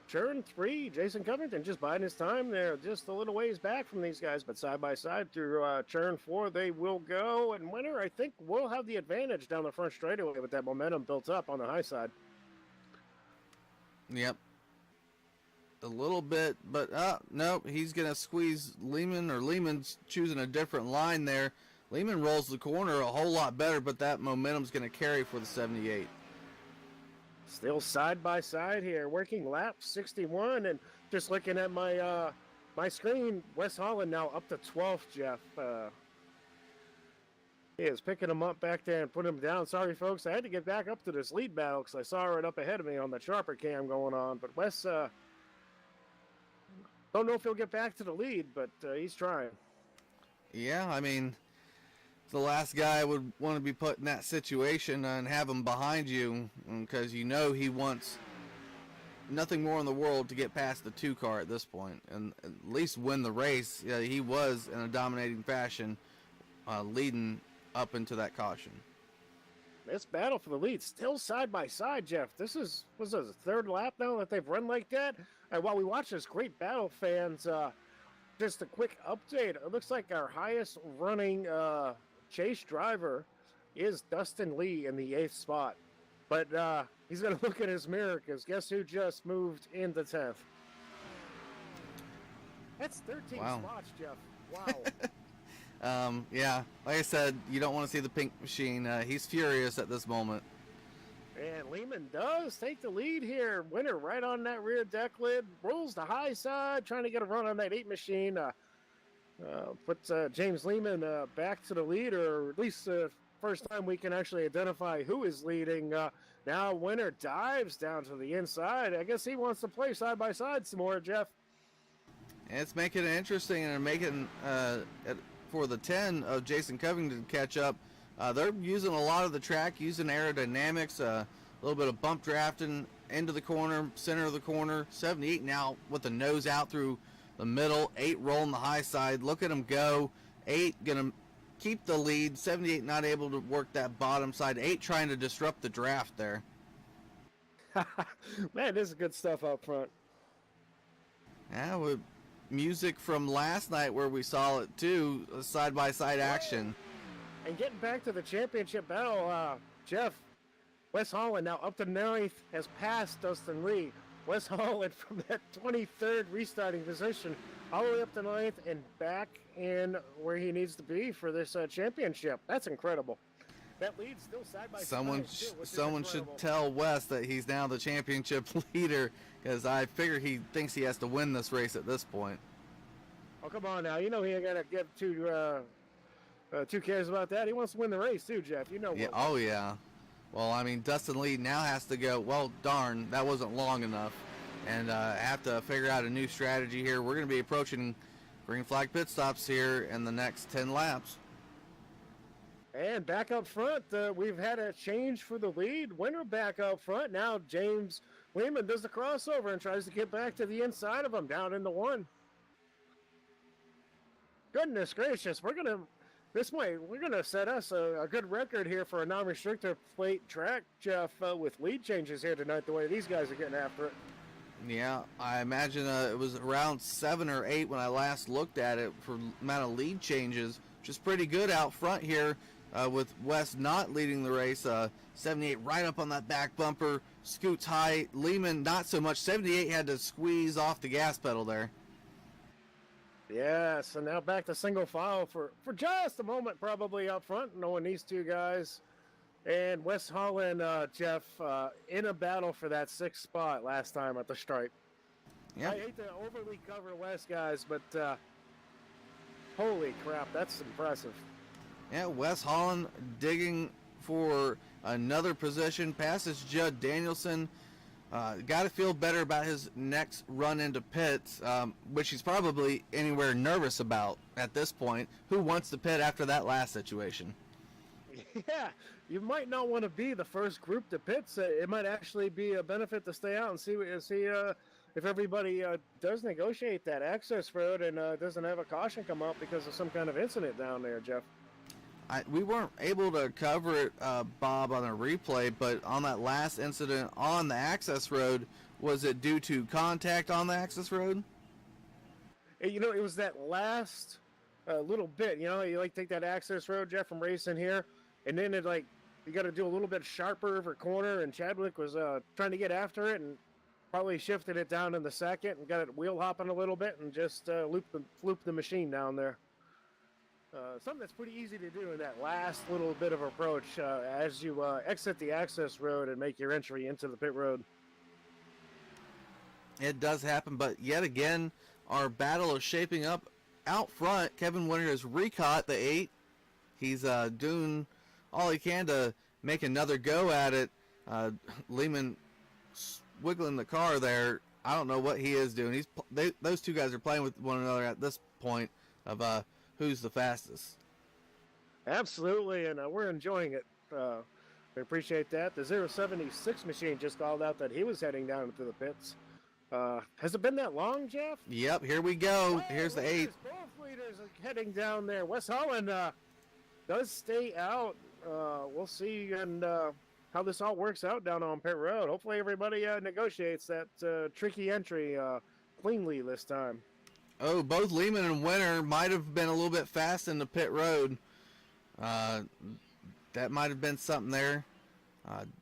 turn 3, Jason Covington just biding his time there, just a little ways back from these guys, but side by side through turn 4 they will go, and Winner, I think, will have the advantage down the front straightaway with that momentum built up on the high side. Yep. A little bit, but nope, he's going to squeeze Lehman, or Lehman's choosing a different line there. Lehman rolls the corner a whole lot better, but that momentum's going to carry for the 78. Still side by side here, working lap 61, and just looking at my my screen, Wes Holland now up to 12th, Jeff. He is picking him up back there and putting him down. Sorry, folks, I had to get back up to this lead battle because I saw it up ahead of me on the sharper cam going on. But Wes, don't know if he'll get back to the lead, but he's trying. Yeah, I mean, the last guy would want to be put in that situation and have him behind you, because you know he wants nothing more in the world to get past the 2 car at this point and at least win the race. Yeah, he was in a dominating fashion, leading up into that caution. This battle for the lead still side by side, Jeff. This was the 3rd lap now that they've run like that. And while we watch this great battle, fans, just a quick update. It looks like our highest running chase driver is Dustin Lee in the 8th spot. But he's going to look at his mirror, because guess who just moved into 10th? That's 13 spots, Jeff. Wow. Yeah, like I said, you don't want to see the pink machine. He's furious at this moment. And Lehman does take the lead here. Winner right on that rear deck lid. Rolls the high side, trying to get a run on that 8 machine. Puts James Lehman back to the lead, or at least first time we can actually identify who is leading. Now Winner dives down to the inside. I guess he wants to play side by side some more, Jeff. It's making it interesting, and making for the 10 of Jason Covington to catch up. They're using a lot of the track, using aerodynamics, a little bit of bump drafting into the corner, center of the corner. 78 now with the nose out through the middle, 8 rolling the high side. Look at him go. 8 gonna keep the lead. 78 not able to work that bottom side. 8 trying to disrupt the draft there. Man, this is good stuff up front. Yeah, music from last night where we saw it too, side-by-side action. And getting back to the championship battle, Jeff, Wes Holland now up to 9th, has passed Dustin Lee. Wes Holland from that 23rd restarting position all the way up to 9th and back in where he needs to be for this championship. That's incredible. That lead's still side by Someone side. Should tell Wes that he's now the championship leader, because I figure he thinks he has to win this race at this point. Oh, come on now. You know he ain't going to give two cares about that. He wants to win the race too, Jeff. You know. Yeah. Oh, yeah. Well, I mean, Dustin Lee now has to go, well, darn, that wasn't long enough. And have to figure out a new strategy here. We're going to be approaching green flag pit stops here in the next 10 laps. And back up front, we've had a change for the lead. Winner back up front. Now James Lehman does the crossover and tries to get back to the inside of him, down in the 1. Goodness gracious, we're gonna set us a good record here for a non-restrictor plate track, Jeff, with lead changes here tonight. The way these guys are getting after it. Yeah, I imagine it was around 7 or 8 when I last looked at it for amount of lead changes, which is pretty good out front here. With Wes not leading the race, 78 right up on that back bumper, scoots high. Lehman not so much. 78 had to squeeze off the gas pedal there. Yeah, so now back to single file for just a moment, probably up front, knowing these two guys. And Wes Holland, Jeff, in a battle for that 6th spot last time at the stripe. Yeah. I hate to overly cover Wes, guys, but holy crap, that's impressive. Yeah, Wes Holland digging for another position, passes Judd Danielson. Got to feel better about his next run into pits, which he's probably anywhere nervous about at this point. Who wants to pit after that last situation? Yeah, you might not want to be the first group to pits. It might actually be a benefit to stay out and see if everybody does negotiate that access road and doesn't have a caution come up because of some kind of incident down there, Jeff. We weren't able to cover it, Bob, on a replay, but on that last incident on the access road, was it due to contact on the access road? You know, it was that last little bit. You know, you like take that access road, Jeff, from racing here, and then it you got to do a little bit sharper of a corner, and Chadwick was trying to get after it and probably shifted it down in the second and got it wheel hopping a little bit and just looped the machine down there. Something that's pretty easy to do in that last little bit of approach as you exit the access road and make your entry into the pit road. It does happen, but yet again, our battle is shaping up out front. Kevin Winter has recaught the 8. He's doing all he can to make another go at it. Lehman wiggling the car there. I don't know what he is doing. Those two guys are playing with one another at this point of who's the fastest. Absolutely, and we're enjoying it. We appreciate that. The 076 machine just called out that he was heading down into the pits. Has it been that long, Jeff? Yep, here we go. Here's the 8. Both leaders are heading down there. Wes Holland does stay out. We'll see and how this all works out down on pit road. Hopefully everybody negotiates that tricky entry cleanly this time. Oh, both Lehman and Winter might have been a little bit fast in the pit road. That might have been something there.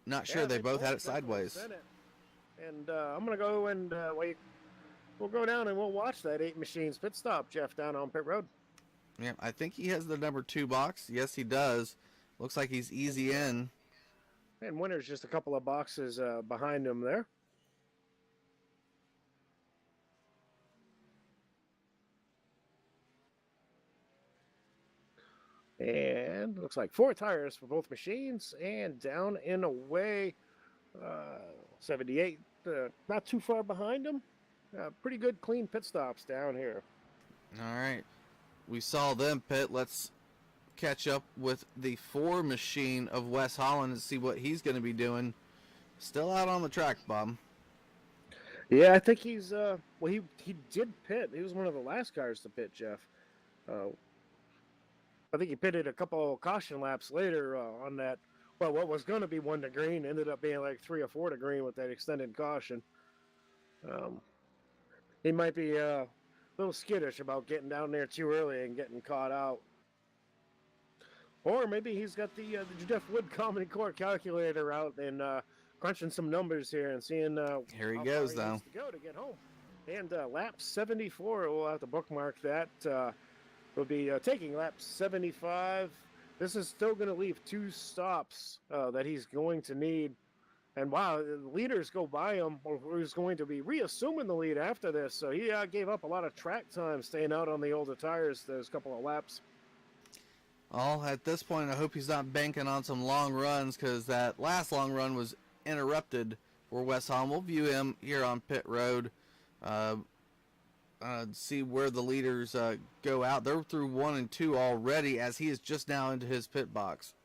Not sure. They both had it sideways. And I'm going to go and wait. We'll go down and we'll watch that 8 machines pit stop, Jeff, down on pit road. Yeah, I think he has the number 2 box. Yes, he does. Looks like he's easy in. And Winter's just a couple of boxes behind him there. And looks like 4 tires for both machines. And down and away, 78, not too far behind him. Pretty good, clean pit stops down here. All right. We saw them pit. Let's catch up with the 4 machine of Wes Holland and see what he's going to be doing. Still out on the track, Bob. Yeah, I think he's, well, he did pit. He was one of the last cars to pit, Jeff. I think he pitted a couple caution laps later on that. Well, what was going to be 1 to green ended up being like 3 or 4 to green with that extended caution. He might be little skittish about getting down there too early and getting caught out. Or maybe he's got the Jeff Wood Comedy Core calculator out and crunching some numbers here and seeing Here he how goes, far he though. needs to go to get home. And lap 74, we'll have to bookmark that. We'll be taking lap 75. This is still going to leave 2 stops that he's going to need. And wow, the leaders go by him, or he's going to be reassuming the lead after this. So he gave up a lot of track time staying out on the older tires. There's a couple of laps. Well, at this point, I hope he's not banking on some long runs, because that last long run was interrupted for Wes Hahn. We'll view him here on pit road. See where the leaders go out. They're through 1 and 2 already, as he is just now into his pit box.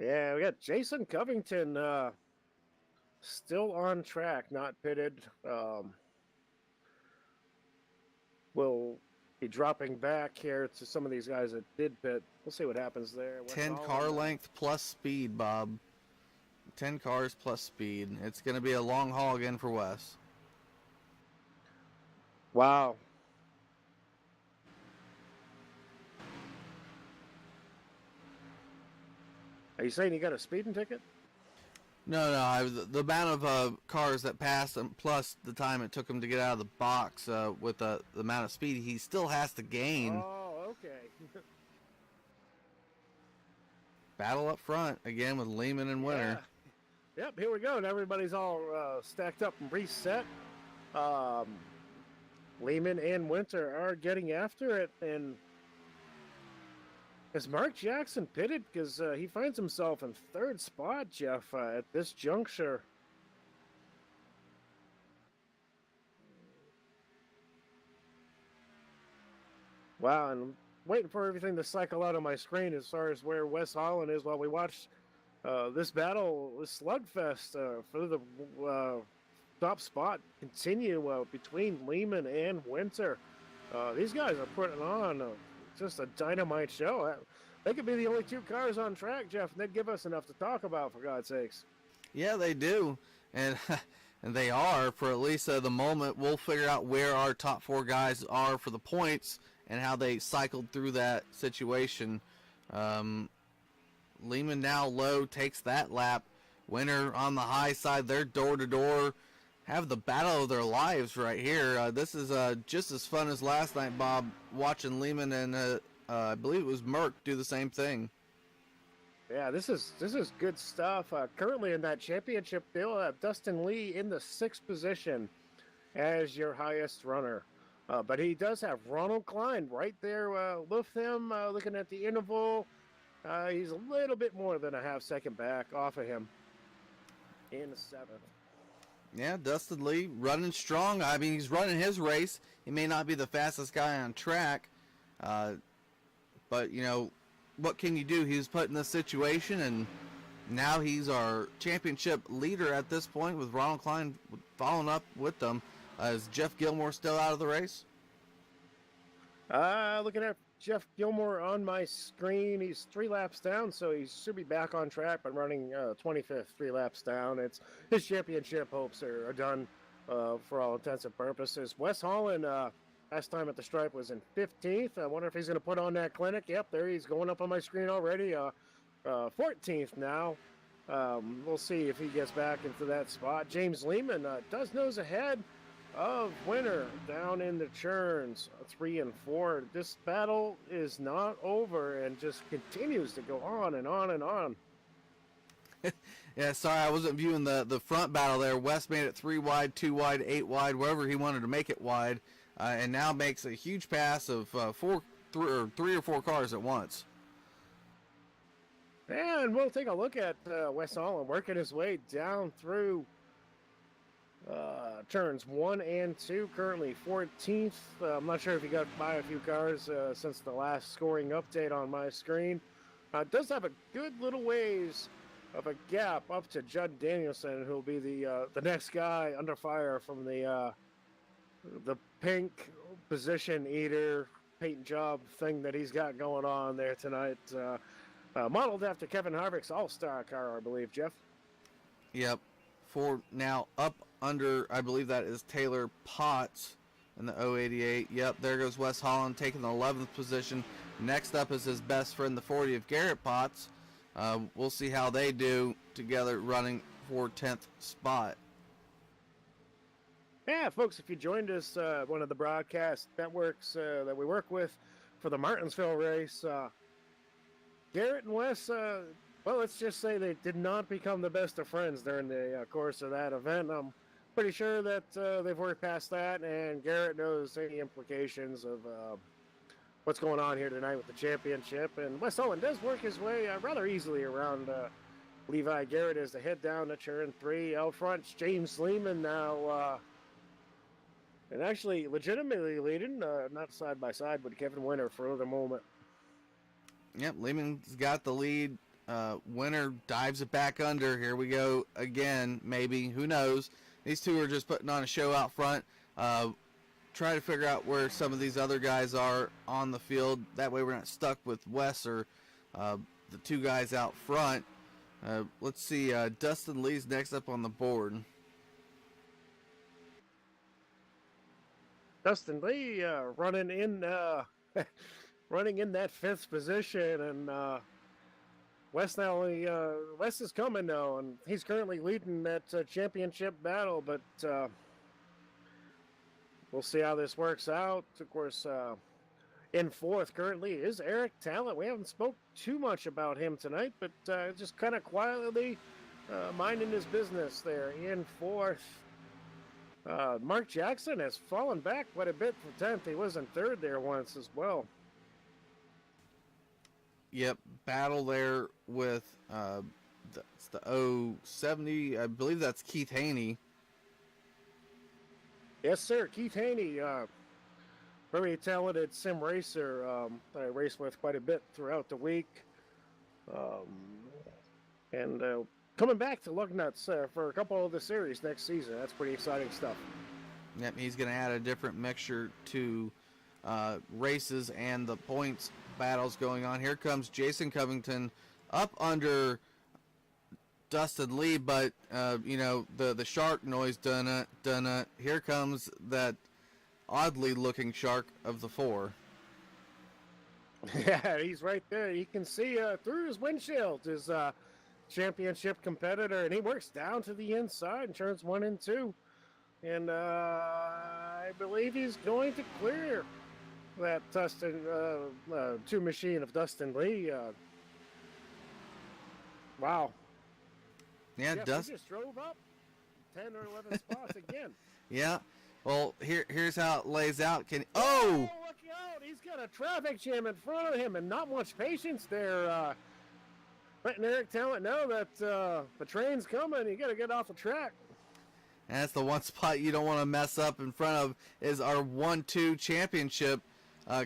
Yeah, we got Jason Covington still on track, not pitted. We'll be dropping back here to some of these guys that did pit. We'll see what happens there. 10 car length plus speed, Bob. 10 cars plus speed. It's going to be a long haul again for Wes. Wow. Are you saying you got a speeding ticket? No, the amount of cars that passed him, plus the time it took him to get out of the box with the amount of speed he still has to gain. Oh, okay. Battle up front again with Lehman and Winter. Yeah. Yep, here we go. And everybody's all stacked up and reset. Lehman and Winter are getting after it. And is Mark Jackson pitted? Because he finds himself in 3rd spot, Jeff, at this juncture. Wow, and I'm waiting for everything to cycle out on my screen as far as where Wes Holland is while we watch this battle, this slugfest for the top spot continue between Lehman and Winter. These guys are putting on just a dynamite show. They could be the only 2 cars on track, Jeff, and they'd give us enough to talk about, for God's sakes. Yeah, they do. And and they are for at least the moment. We'll figure out where our top 4 guys are for the points and how they cycled through that situation. Lehman now low, takes that lap. Winter on the high side, they're door-to-door. Have the battle of their lives right here. This is just as fun as last night, Bob, watching Lehman and I believe it was Merck do the same thing. Yeah, this is good stuff. Currently in that championship, they'll have Dustin Lee in the 6th position as your highest runner. But he does have Ronald Klein right there with him, looking at the interval. He's a little bit more than a half second back off of him in the 7th. Yeah, Dustin Lee running strong. I mean, he's running his race. He may not be the fastest guy on track, but, you know, what can you do? He was put in this situation, and now he's our championship leader at this point with Ronald Klein following up with them. Is Jeff Gilmore still out of the race? Looking at Jeff Gilmore on my screen, he's 3 laps down, so he should be back on track, but running 25th, 3 laps down. It's his championship hopes are done for all intents and purposes. Wes Holland, last time at the stripe, was in 15th. I wonder if he's going to put on that clinic. Yep, there he's going up on my screen already. 14th now. We'll see if he gets back into that spot. James Lehman does nose ahead of Winter down in the churns, 3 and 4. This battle is not over and just continues to go on and on and on. Yeah, sorry, I wasn't viewing the front battle there. Wes made it 3 wide, 2 wide, 8 wide, wherever he wanted to make it wide, and now makes a huge pass of 3 or 4 cars at once. And we'll take a look at Wes Holland working his way down through turns 1 and 2, currently 14th. I'm not sure if he got by a few cars since the last scoring update on my screen. Does have a good little ways of a gap up to Judd Danielson, who'll be the next guy under fire from the pink position eater paint job thing that he's got going on there tonight. Modeled after Kevin Harvick's All-Star car, I believe, Jeff. Yep. for now up under, I believe that is Taylor Potts in the 088. Yep, there goes Wes Holland taking the 11th position. Next up is his best friend, the 40 of Garrett Potts. We'll see how they do together running for 10th spot. Yeah, folks, if you joined us, one of the broadcast networks that we work with for the Martinsville race, Garrett and Wes, well, let's just say they did not become the best of friends during the course of that event. I'm pretty sure that they've worked past that, and Garrett knows any implications of what's going on here tonight with the championship. And Wes Owen does work his way rather easily around Levi Garrett as they head down to turn 3. Out front, James Lehman now, and actually legitimately leading, not side by side with Kevin Winter for the moment. Yep, Lehman's got the lead. Winter dives it back under. Here we go again, maybe. Who knows? These two are just putting on a show out front. Try to figure out where some of these other guys are on the field. That way we're not stuck with Wes or the two guys out front. Let's see. Dustin Lee's next up on the board. Dustin Lee running in running in that 5th position, and Wes is coming now, and he's currently leading that championship battle, but we'll see how this works out. Of course, in 4th currently is Eric Talent. We haven't spoke too much about him tonight, but just kind of quietly minding his business there in 4th. Mark Jackson has fallen back quite a bit from 10th. He was in 3rd there once as well. Yep, battle there with it's the 070. I believe that's Keith Haney. Yes, sir. Keith Haney, very talented sim racer that I race with quite a bit throughout the week. And coming back to Lugnuts for a couple of the series next season. That's pretty exciting stuff. Yep, he's going to add a different mixture to races and the points battles going on. Here comes Jason Covington up under Dustin Lee, but the shark noise done it. Here comes that oddly looking shark of the 4. Yeah, he's right there. You can see through his windshield his championship competitor, and he works down to the inside in turns 1 and 2. And I believe he's going to clear that Dustin 2 machine of Dustin Lee. Wow. Yeah, Dustin just drove up 10 or 11 spots again. Yeah. Well, here's how it lays out. Oh, look out! He's got a traffic jam in front of him, and not much patience there. Letting Eric Talent know that the train's coming. You got to get off the track. And that's the one spot you don't want to mess up in front of is our 1-2 championship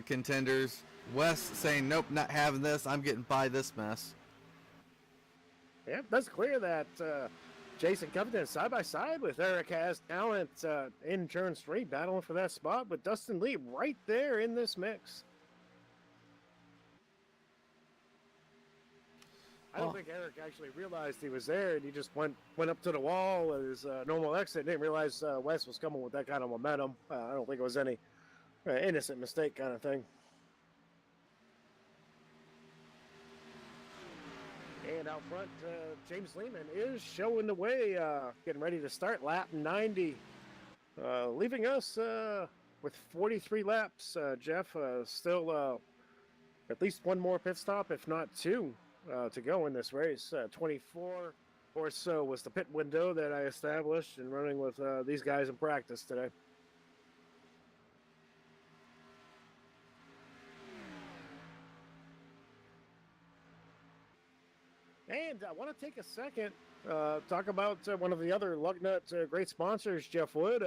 contenders. Wes saying, nope, not having this. I'm getting by this mess. Yeah, that's clear that Jason Covington side by side with Eric has Talent in turn 3, battling for that spot with Dustin Lee right there in this mix. I don't think Eric actually realized he was there, and he just went up to the wall at his normal exit. Didn't realize Wes was coming with that kind of momentum. I don't think it was any innocent mistake kind of thing. And out front, James Lehman is showing the way, getting ready to start lap 90, leaving us with 43 laps. Jeff, still at least one more pit stop, if not 2. To go in this race. 24 or so was the pit window that I established in running with these guys in practice today. And I want to take a second, talk about one of the other Lugnut great sponsors, Jeff Wood.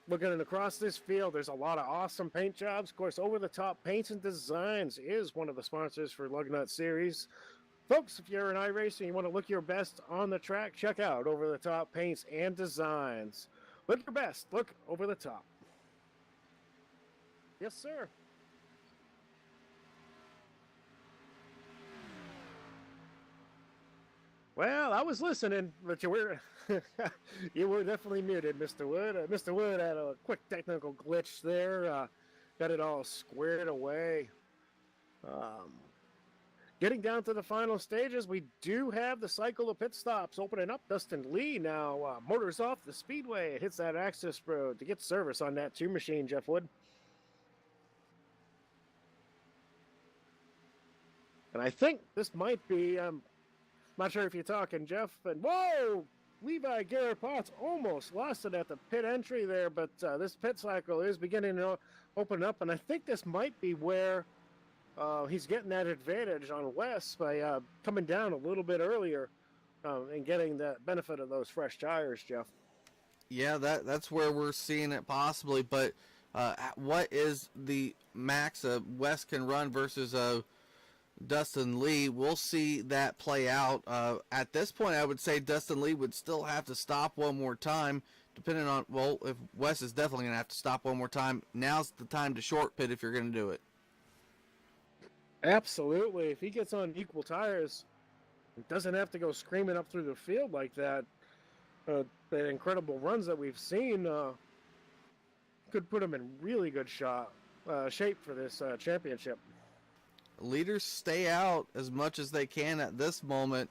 Looking across this field, there's a lot of awesome paint jobs. Of course, Over the Top Paints and Designs is one of the sponsors for Lugnut Series. Folks, if you're an iRacer and you want to look your best on the track, check out Over the Top Paints and Designs. Look your best. Look over the top. Yes, sir. Well, I was listening, but you were you were definitely muted, Mr. Wood. Mr. Wood had a quick technical glitch there. Got it all squared away. Um, Getting down to the final stages, we do have the cycle of pit stops opening up. Dustin Lee now motors off the speedway. It hits that access road to get service on that 2 machine, Jeff Wood. And I think this might be, not sure if you're talking, Jeff, but whoa! Levi Garrett Potts almost lost it at the pit entry there, but this pit cycle is beginning to open up, and I think this might be where he's getting that advantage on Wes by coming down a little bit earlier and getting the benefit of those fresh tires, Jeff. Yeah, that's where we're seeing it possibly. But what is the max Wes can run versus Dustin Lee? We'll see that play out. At this point, I would say Dustin Lee would still have to stop one more time, depending on, well, if Wes is definitely going to have to stop one more time, now's the time to short pit if you're going to do it. Absolutely. If he gets on equal tires, it doesn't have to go screaming up through the field like that. The incredible runs that we've seen could put him in really good shape for this championship. Leaders stay out as much as they can at this moment.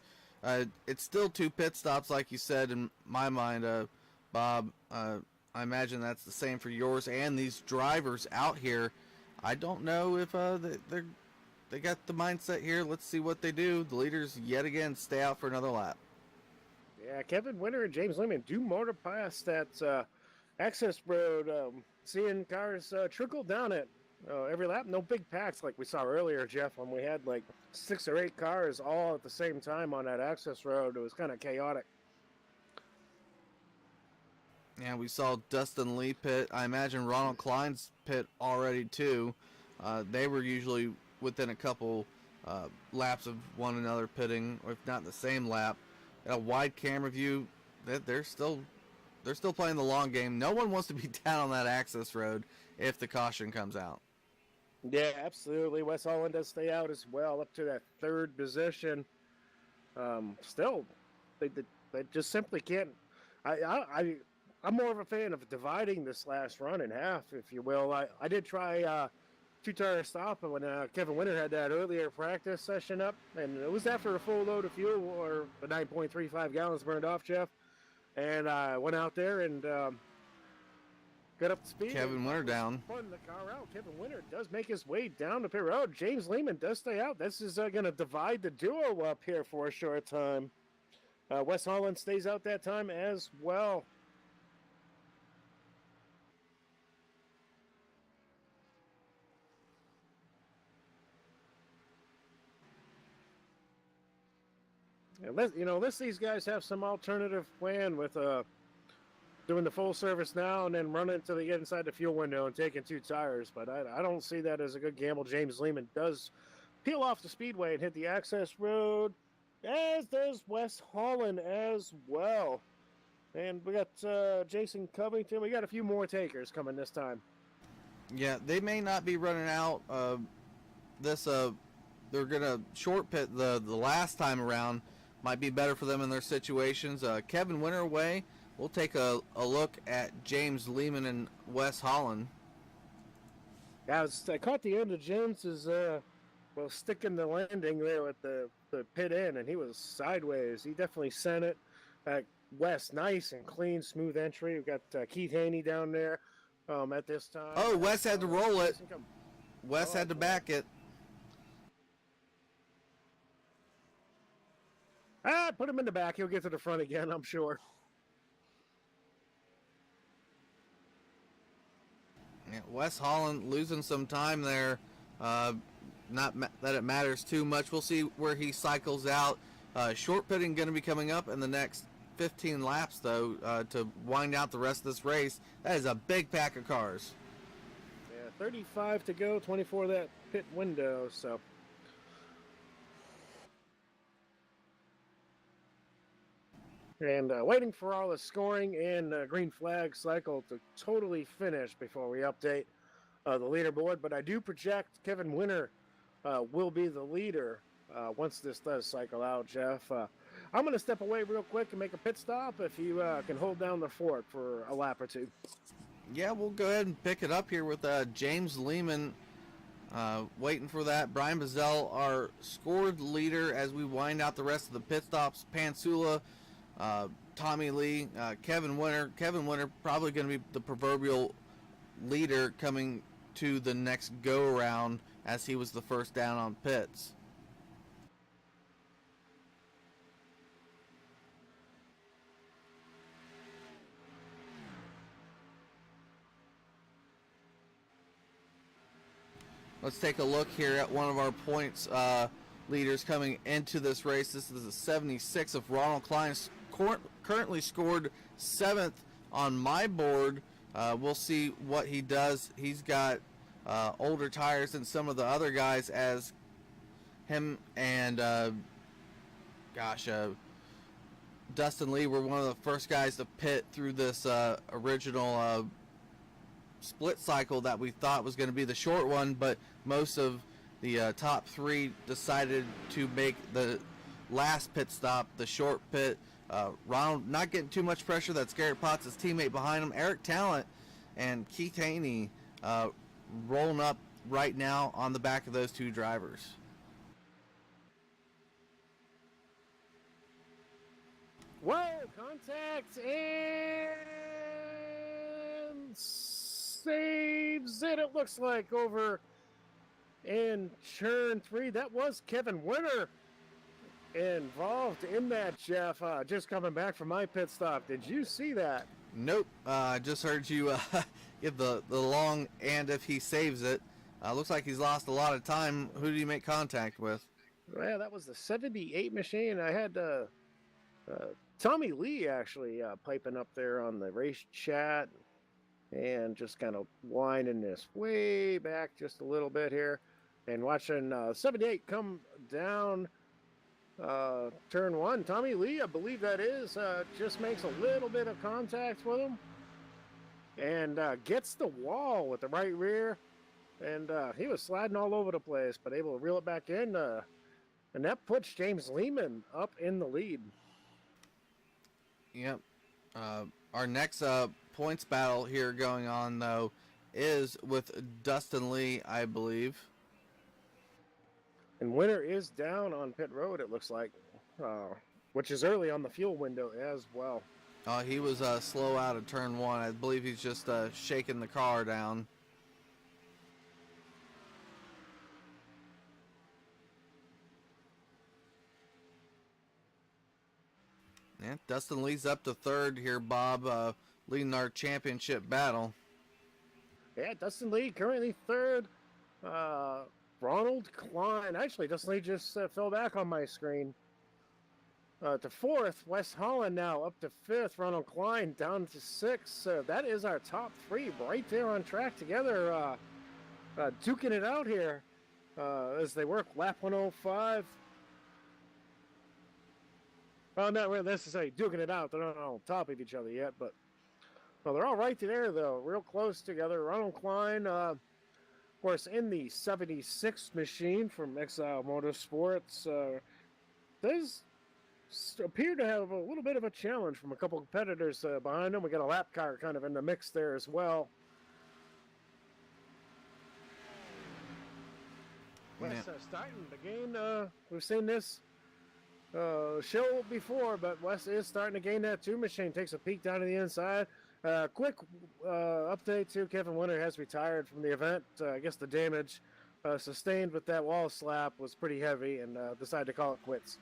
It's still 2 pit stops, like you said, in my mind, Bob. I imagine that's the same for yours and these drivers out here. I don't know if they got the mindset here. Let's see what they do. The leaders, yet again, stay out for another lap. Yeah, Kevin Winter and James Lehman do motor past that access road, seeing cars trickle down it every lap. No big packs like we saw earlier, Jeff, when we had like 6 or 8 cars all at the same time on that access road. It was kind of chaotic. Yeah, we saw Dustin Lee pit. I imagine Ronald Klein's pit already, too. They were usually within a couple laps of one another pitting, or if not the same lap. At a wide camera view, they're still playing the long game. No one wants to be down on that access road if the caution comes out. Yeah, absolutely. Wes Holland does stay out as well, up to that 3rd position. Still, they just simply can't. I'm more of a fan of dividing this last run in half, if you will. I did try 2-tire stop when Kevin Winter had that earlier practice session up, and it was after a full load of fuel, or the 9.35 gallons burned off, Jeff. And I went out there and got up to speed. Kevin Winter down. Spun the car out. Kevin Winter does make his way down the pit road. James Lehman does stay out. This is going to divide the duo up here for a short time. Wes Holland stays out that time as well. Unless these guys have some alternative plan with doing the full service now and then running to the inside the fuel window and taking 2 tires, but I don't see that as a good gamble. James Lehman does peel off the speedway and hit the access road, as does Wes Holland as well. And we got Jason Covington. We got a few more takers coming this time. Yeah, they may not be running out. They're gonna short pit the last time around. Might be better for them in their situations. Kevin Winter away. We'll take a look at James Lehman and Wes Holland. Yeah, I caught the end of James's sticking the landing there with the pit in, and he was sideways. He definitely sent it. Wes, nice and clean, smooth entry. We've got Keith Haney down there at this time. Oh, Wes had to roll it. Wes had to back it. Put him in the back. He'll get to the front again, I'm sure. Yeah, Wes Holland losing some time there. Not that it matters too much. We'll see where he cycles out. Short pitting going to be coming up in the next 15 laps, though, to wind out the rest of this race. That is a big pack of cars. Yeah, 35 to go, 24 that pit window, so... And waiting for all the scoring and green flag cycle to totally finish before we update the leaderboard. But I do project Kevin Winter will be the leader once this does cycle out, Jeff. I'm going to step away real quick and make a pit stop if you can hold down the fort for a lap or two. Yeah, we'll go ahead and pick it up here with James Lehman waiting for that. Brian Bazell, our scored leader as we wind out the rest of the pit stops. Pansula, Tommy Lee, Kevin Winter. Kevin Winter probably going to be the proverbial leader coming to the next go-around as he was the first down on pits. Let's take a look here at one of our points leaders coming into this race. This is the 76 of Ronald Klein, currently scored 7th on my board. We'll see what he does. He's got older tires than some of the other guys, as him and Dustin Lee were one of the first guys to pit through this original split cycle that we thought was going to be the short one, but most of the top 3 decided to make the last pit stop the short pit. Ronald not getting too much pressure. That's Garrett Potts, his teammate behind him. Eric Talent and Keith Haney rolling up right now on the back of those 2 drivers. Whoa, contact and saves it. It looks like over in turn 3. That was Kevin Winter involved in that, Jeff. Just coming back from my pit stop. Did you see that? Nope. I just heard you give the long and if he saves it. Looks like he's lost a lot of time. Who did he make contact with? Well, that was the 78 machine. I had Tommy Lee actually piping up there on the race chat and just kind of winding this way back just a little bit here and watching 78 come down turn 1. Tommy Lee, I believe that is, just makes a little bit of contact with him and gets the wall with the right rear, and he was sliding all over the place but able to reel it back in, and that puts James Lehman up in the lead. Yep. Our next points battle here going on, though, is with Dustin Lee, I believe. And Winter is down on pit road, it looks like, which is early on the fuel window as well. He was slow out of turn 1. I believe he's just shaking the car down. Yeah, Dustin Lee's up to 3rd here, Bob, leading our championship battle. Yeah, Dustin Lee currently 3rd. Ronald Klein. Actually, Dustin Lee just fell back on my screen. To 4th, Wes Holland now up to 5th. Ronald Klein down to 6th. That is our top 3 right there on track together, duking it out here as they work lap 105. Well, not really necessarily duking it out. They're not on top of each other yet, but well, they're all right there, though, real close together. Ronald Klein, of course, in the 76 machine from Exile Motorsports, does appear to have a little bit of a challenge from a couple competitors behind him. We got a lap car kind of in the mix there as well. Yeah. Wes starting again. We've seen this show before, but Wes is starting to gain that 2 machine. Takes a peek down to the inside. Quick update too. Kevin Winter has retired from the event. I guess the damage sustained with that wall slap was pretty heavy, and decided to call it quits.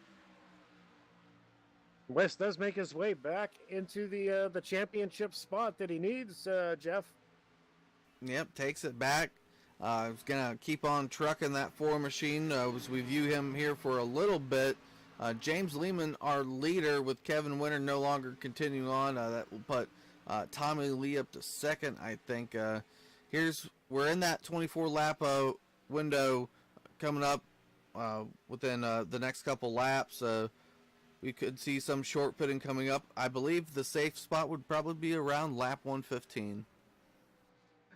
Wes does make his way back into the championship spot that he needs, Jeff. Yep, takes it back. He's gonna keep on trucking that 4 machine as we view him here for a little bit. James Lehman, our leader, with Kevin Winter no longer continuing on. That will put Tommy Lee up to 2nd, I think. We're in that 24 lap window coming up within the next couple laps. We could see some short pitting coming up. I believe the safe spot would probably be around lap 115.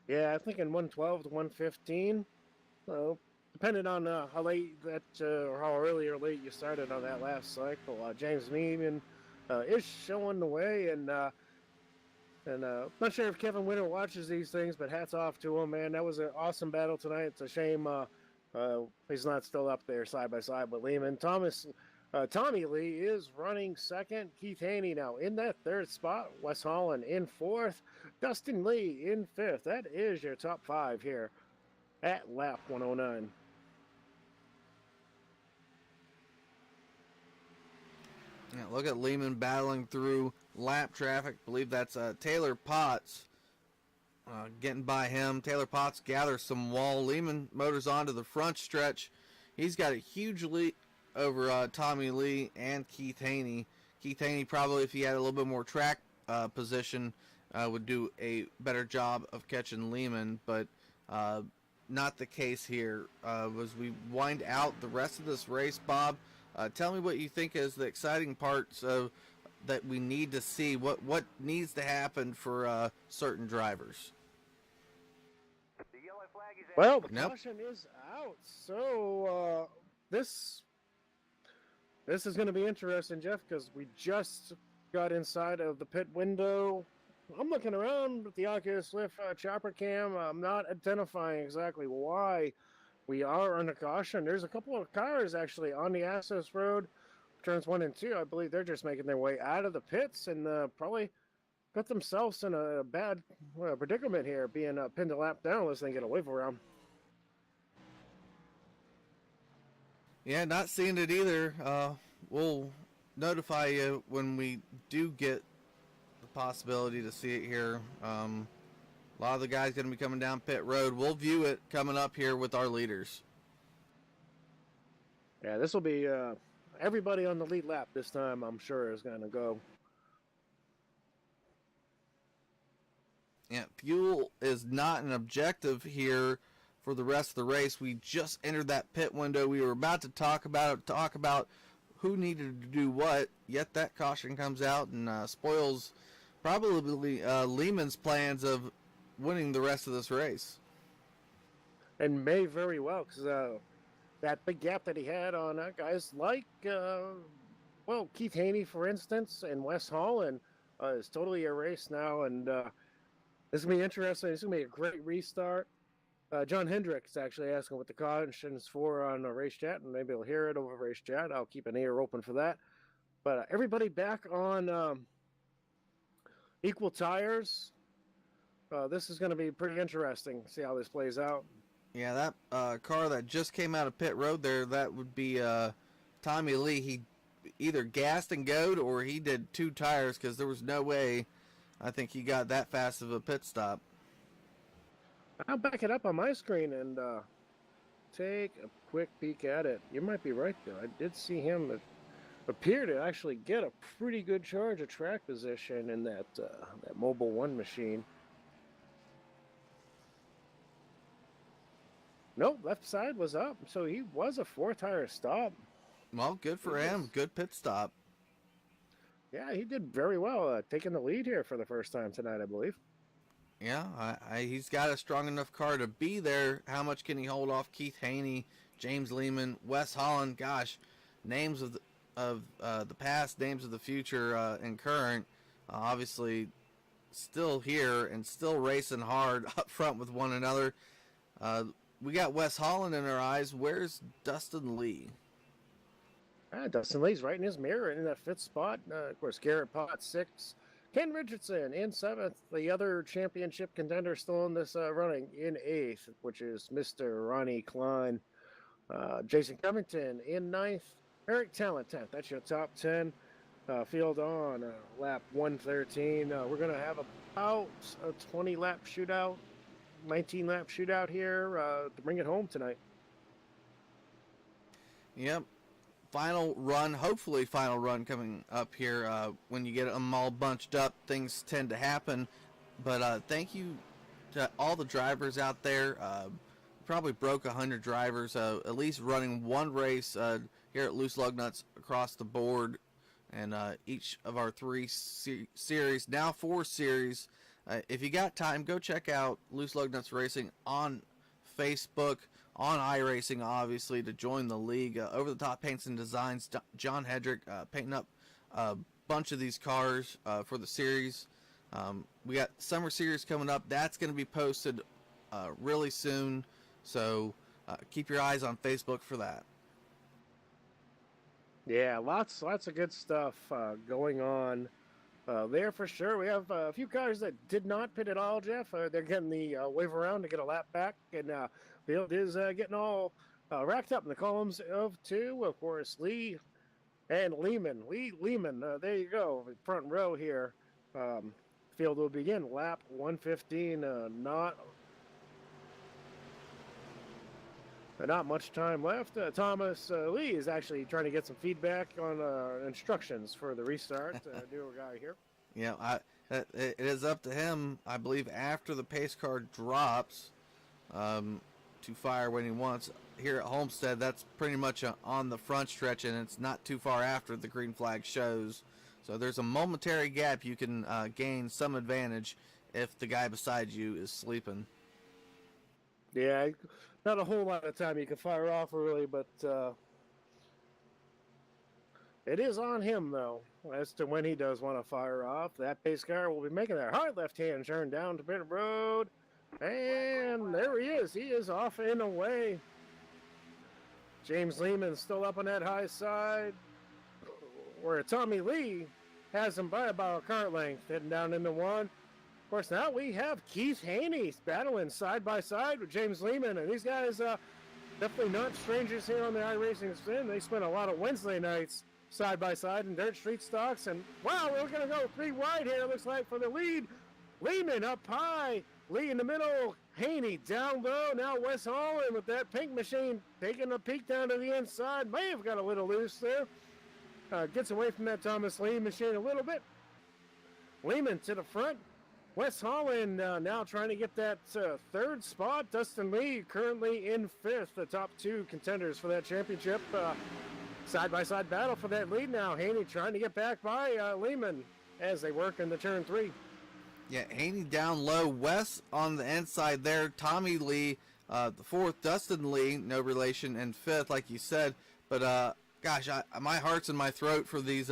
Yeah, I think in 112 to 115. depending on how late that or how early or late you started on that last cycle, James Lehman is showing the way, and not sure if Kevin Winter watches these things, but hats off to him, man. That was an awesome battle tonight. It's a shame he's not still up there side by side with Lehman. Tommy Lee is running second. Keith Haney now in that third spot. Wes Holland in fourth. Dustin Lee in fifth. That is your top five here at lap 109. Yeah, look at Lehman battling through lap traffic. I believe that's Taylor Potts getting by him. Taylor Potts gathers some wall. Lehman motors onto the front stretch. He's got a huge lead over Tommy Lee and Keith Haney. Keith Haney probably, if he had a little bit more track position, would do a better job of catching Lehman, but not the case here. As we wind out the rest of this race, Bob, tell me what you think is the exciting parts that we need to see. What needs to happen for certain drivers? Well, the caution is out, so this is going to be interesting, Jeff, because we just got inside of the pit window. I'm looking around with the Oculus Rift chopper cam. I'm not identifying exactly why we are under caution. There's a couple of cars actually on the access road, turns 1 and 2. I believe they're just making their way out of the pits and probably got themselves in a bad predicament here, being pinned a lap down unless they get a wave around. Yeah, not seeing it either. We'll notify you when we do get the possibility to see it here. A lot of the guys going to be coming down pit road. We'll view it coming up here with our leaders. Yeah, this will be everybody on the lead lap this time, I'm sure, is going to go. Yeah, fuel is not an objective here for the rest of the race. We just entered that pit window. We were about to talk about who needed to do what, yet that caution comes out and spoils probably Lehman's plans of winning the rest of this race. And may very well, because that big gap that he had on guys like, Keith Haney, for instance, and Wes Holland is totally erased now. And this is going to be interesting. It's going to be a great restart. John Hendricks actually asking what the caution's for on race chat, and maybe he'll hear it over race chat. I'll keep an ear open for that. But everybody back on equal tires. This is going to be pretty interesting. See how this plays out. Yeah, that car that just came out of pit road there, that would be Tommy Lee. He either gassed and goed or he did 2 tires, because there was no way I think he got that fast of a pit stop. I'll back it up on my screen and take a quick peek at it. You might be right, though. I did see him appear to actually get a pretty good charge of track position in that Mobile 1 machine. Nope, left side was up, so he was a 4-tire stop. Well, good for him. Good pit stop. Yeah, he did very well, taking the lead here for the first time tonight, I believe. Yeah, he's got a strong enough car to be there. How much can he hold off Keith Haney, James Lehman, Wes Holland? Gosh, names of the past, names of the future and current. Obviously, still here and still racing hard up front with one another. We got Wes Holland in our eyes. Where's Dustin Lee? Dustin Lee's right in his mirror in that 5th spot. Of course, Garrett Potts 6th. Ken Richardson in 7th. The other championship contender still in this running in 8th, which is Mr. Ronnie Klein. Jason Covington in 9th. Eric Talent 10th. That's your top 10. Field on lap 113. We're going to have about a 20-lap shootout, 19-lap shootout here to bring it home tonight. Yep. Final run, hopefully final run coming up here. When you get them all bunched up, things tend to happen. But thank you to all the drivers out there. Probably broke 100 drivers, at least running one race here at Loose Lugnuts across the board. And each of our 3 series, now 4 series. If you got time, go check out Loose Lugnuts Racing on Facebook, on iRacing, obviously, to join the league. Over the Top Paints and Designs, John Hedrick painting up a bunch of these cars for the series. We got Summer Series coming up. That's going to be posted really soon. So keep your eyes on Facebook for that. Yeah, lots of good stuff going on there for sure. We have a few cars that did not pit at all, Jeff. They're getting the wave around to get a lap back, and field is getting all racked up in the columns of two. Of course, Lee and Lehman. Lehman, there you go, front row here. Field will begin lap 115. Not much time left. Thomas Lee is actually trying to get some feedback on instructions for the restart. Newer guy here. Yeah, it is up to him, I believe, after the pace car drops to fire when he wants. Here at Homestead, that's pretty much on the front stretch, and it's not too far after the green flag shows. So there's a momentary gap. You can gain some advantage if the guy beside you is sleeping. Yeah, not a whole lot of time you can fire off really, but it is on him though as to when he does want to fire off. That pace car will be making that hard left-hand turn down to pit road, and there he is. He is off and away. James Lehman still up on that high side, where Tommy Lee has him by about a car length, heading down into one. Of course, now we have Keith Haney battling side by side with James Lehman, and these guys definitely not strangers here on the iRacing spin. They spent a lot of Wednesday nights side by side in dirt street stocks, and wow, we're going to go 3 wide here, looks like, for the lead. Lehman up high, Lee in the middle, Haney down low. Now Wes Holland with that pink machine taking a peek down to the inside. May have got a little loose there. Gets away from that Thomas Lee machine a little bit. Lehman to the front. Wes Holland now trying to get that third spot. Dustin Lee currently in fifth. The top two contenders for that championship. Side-by-side battle for that lead now. Haney trying to get back by Lehman as they work in the turn 3. Yeah, Haney down low. Wes on the inside there. Tommy Lee, the fourth. Dustin Lee, no relation, in fifth, like you said. But, gosh, my heart's in my throat for these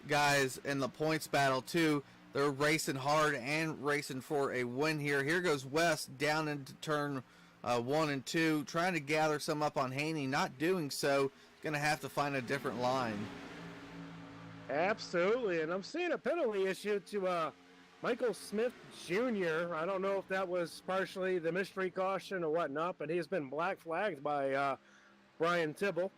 guys in the points battle, too. They're racing hard and racing for a win here. Here goes Wes down into turn 1 and 2, trying to gather some up on Haney. Not doing so. Going to have to find a different line. Absolutely, and I'm seeing a penalty issue to Michael Smith Jr. I don't know if that was partially the mystery caution or whatnot, but he's been black flagged by Brian Tibble.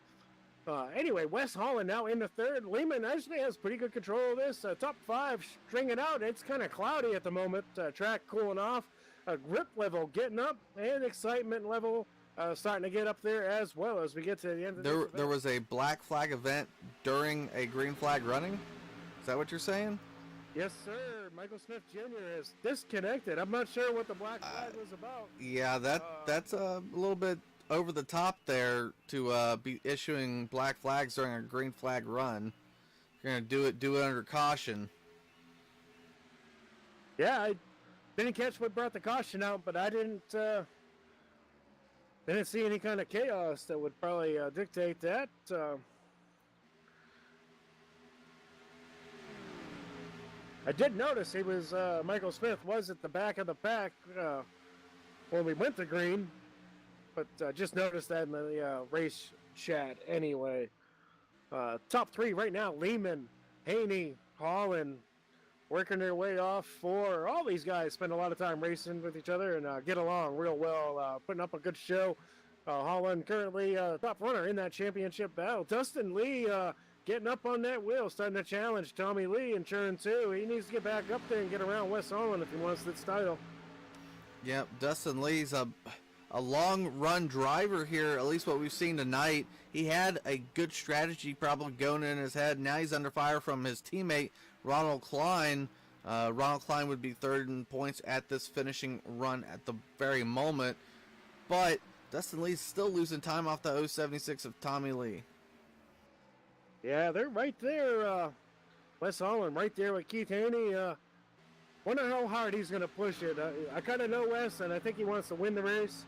Anyway, Wes Holland now in the third. Lehman actually has pretty good control of this. Top 5 stringing out. It's kind of cloudy at the moment. Track cooling off. Grip level getting up, and excitement level starting to get up there as well as we get to the end of this event. There was a black flag event during a green flag running? Is that what you're saying? Yes, sir. Michael Smith Jr. is disconnected. I'm not sure what the black flag was about. Yeah, that's a little bit over the top there to be issuing black flags during a green flag run. You're gonna do it under caution. Yeah, I didn't catch what brought the caution out, but I didn't see any kind of chaos that would probably dictate that. I did notice he was Michael Smith was at the back of the pack when we went to green. But just noticed that in the race chat anyway. Top 3 right now, Lehman, Haney, Holland, working their way off for all these guys spend a lot of time racing with each other and get along real well, putting up a good show. Holland currently top runner in that championship battle. Dustin Lee getting up on that wheel, starting to challenge Tommy Lee in turn 2. He needs to get back up there and get around Wes Holland if he wants this title. Yep, Dustin Lee's a long run driver here, at least what we've seen tonight. He had a good strategy probably going in his head. Now he's under fire from his teammate, Ronald Klein. Ronald Klein would be third in points at this finishing run at the very moment. But Dustin Lee's still losing time off the 076 of Tommy Lee. Yeah, they're right there. Wes Holland right there with Keith Haney. Wonder how hard he's going to push it. I kind of know Wes, and I think he wants to win the race.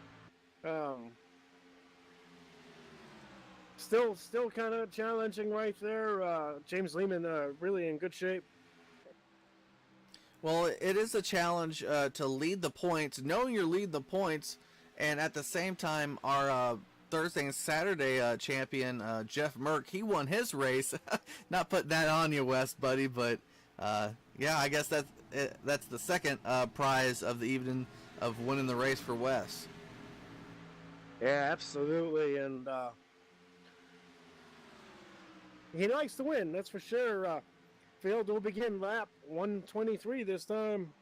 Still kind of challenging right there. James Lehman really in good shape. Well, it is a challenge to lead the points, knowing you're leading the points, and at the same time, our Thursday and Saturday champion, Jeff Merck, he won his race. Not putting that on you, Wes, buddy, but yeah, I guess that's the second prize of the evening of winning the race for Wes. Yeah, absolutely, and he likes to win, that's for sure. Field will begin lap 123 this time.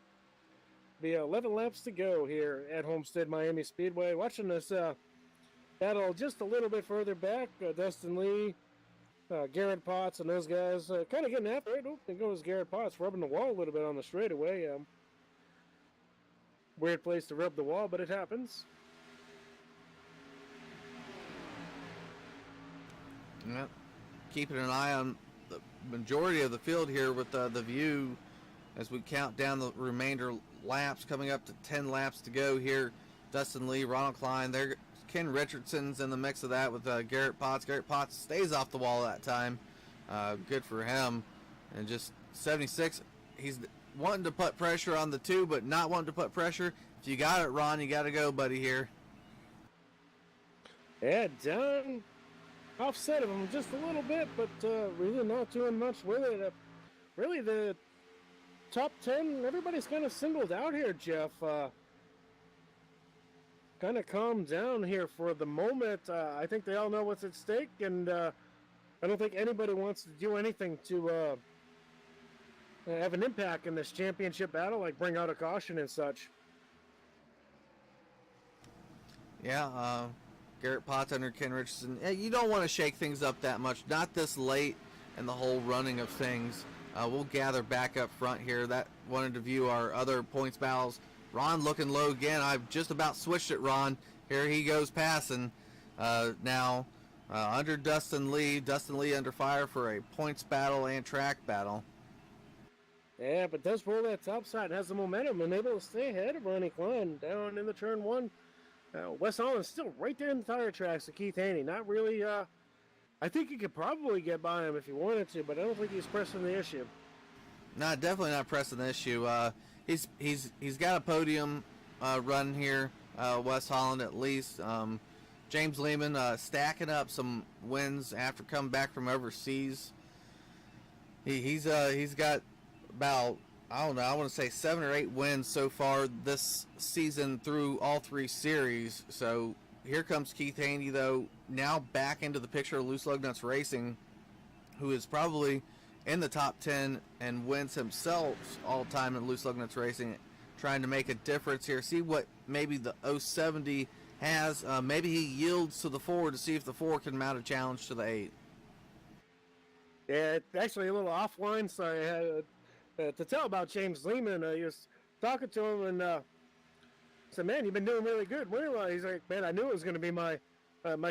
Be 11 laps to go here at Homestead Miami Speedway. Watching this battle just a little bit further back. Dustin Lee, Garrett Potts, and those guys kind of getting after it. Oh, there goes Garrett Potts rubbing the wall a little bit on the straightaway. Weird place to rub the wall, but it happens. Yep. Keeping an eye on the majority of the field here with the view as we count down the remainder laps, coming up to 10 laps to go here. Dustin Lee, Ronald Klein, there. Ken Richardson's in the mix of that with Garrett Potts. Garrett Potts stays off the wall that time. Good for him. And just 76, he's wanting to put pressure on the two, but not wanting to put pressure. If you got it, Ron, you got to go, buddy, here. Yeah, down offset of him just a little bit, but really not doing much with it. Really, the top 10, everybody's kind of singled out here, Jeff. Kind of calm down here for the moment. I think they all know what's at stake, and I don't think anybody wants to do anything to have an impact in this championship battle, like bring out a caution and such. Yeah, Garrett Potts under Ken Richardson. You don't want to shake things up that much. Not this late in the whole running of things. We'll gather back up front here. That wanted to view our other points battles. Ron looking low again. I've just about switched it, Ron. Here he goes passing. Now under Dustin Lee. Dustin Lee under fire for a points battle and track battle. Yeah, but does roll that top side, has the momentum and able to stay ahead of Ronnie Klein down in the turn one. Wes Holland's still right there in the tire tracks to Keith Haney. Not really, I think he could probably get by him if he wanted to, but I don't think he's pressing the issue. No, definitely not pressing the issue. He's got a podium run here, Wes Holland at least. James Lehman stacking up some wins after coming back from overseas. He's got about, I don't know, I want to say 7 or 8 wins so far this season through all 3 series. So here comes Keith Haney, though, now back into the picture of Loose Lugnuts Racing, who is probably in the top 10 and wins himself all time in Loose Lugnuts Racing, trying to make a difference here. See what maybe the 070 has. Maybe he yields to the 4 to see if the 4 can mount a challenge to the 8. Yeah, it's actually a little offline, so I had to tell about James Lehman. He was talking to him and said, man, you've been doing really good. He's like, man, I knew it was going to be my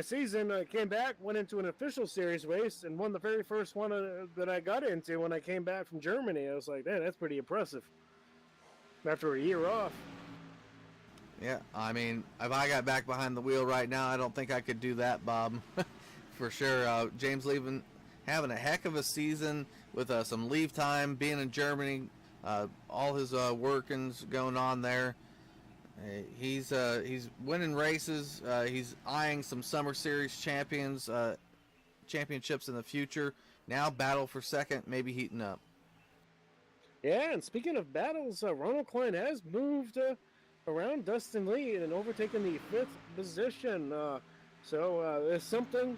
season. I came back, went into an official series race, and won the very first one that I got into when I came back from Germany. I was like, man, that's pretty impressive. After a year off. Yeah, I mean, if I got back behind the wheel right now, I don't think I could do that, Bob. For sure. James Lehman having a heck of a season with some leave time, being in Germany, all his workings going on there. He's winning races. He's eyeing some Summer Series championships in the future. Now battle for second, maybe heating up. Yeah, and speaking of battles, Ronald Klein has moved around Dustin Lee and overtaken the 5th position. So there's something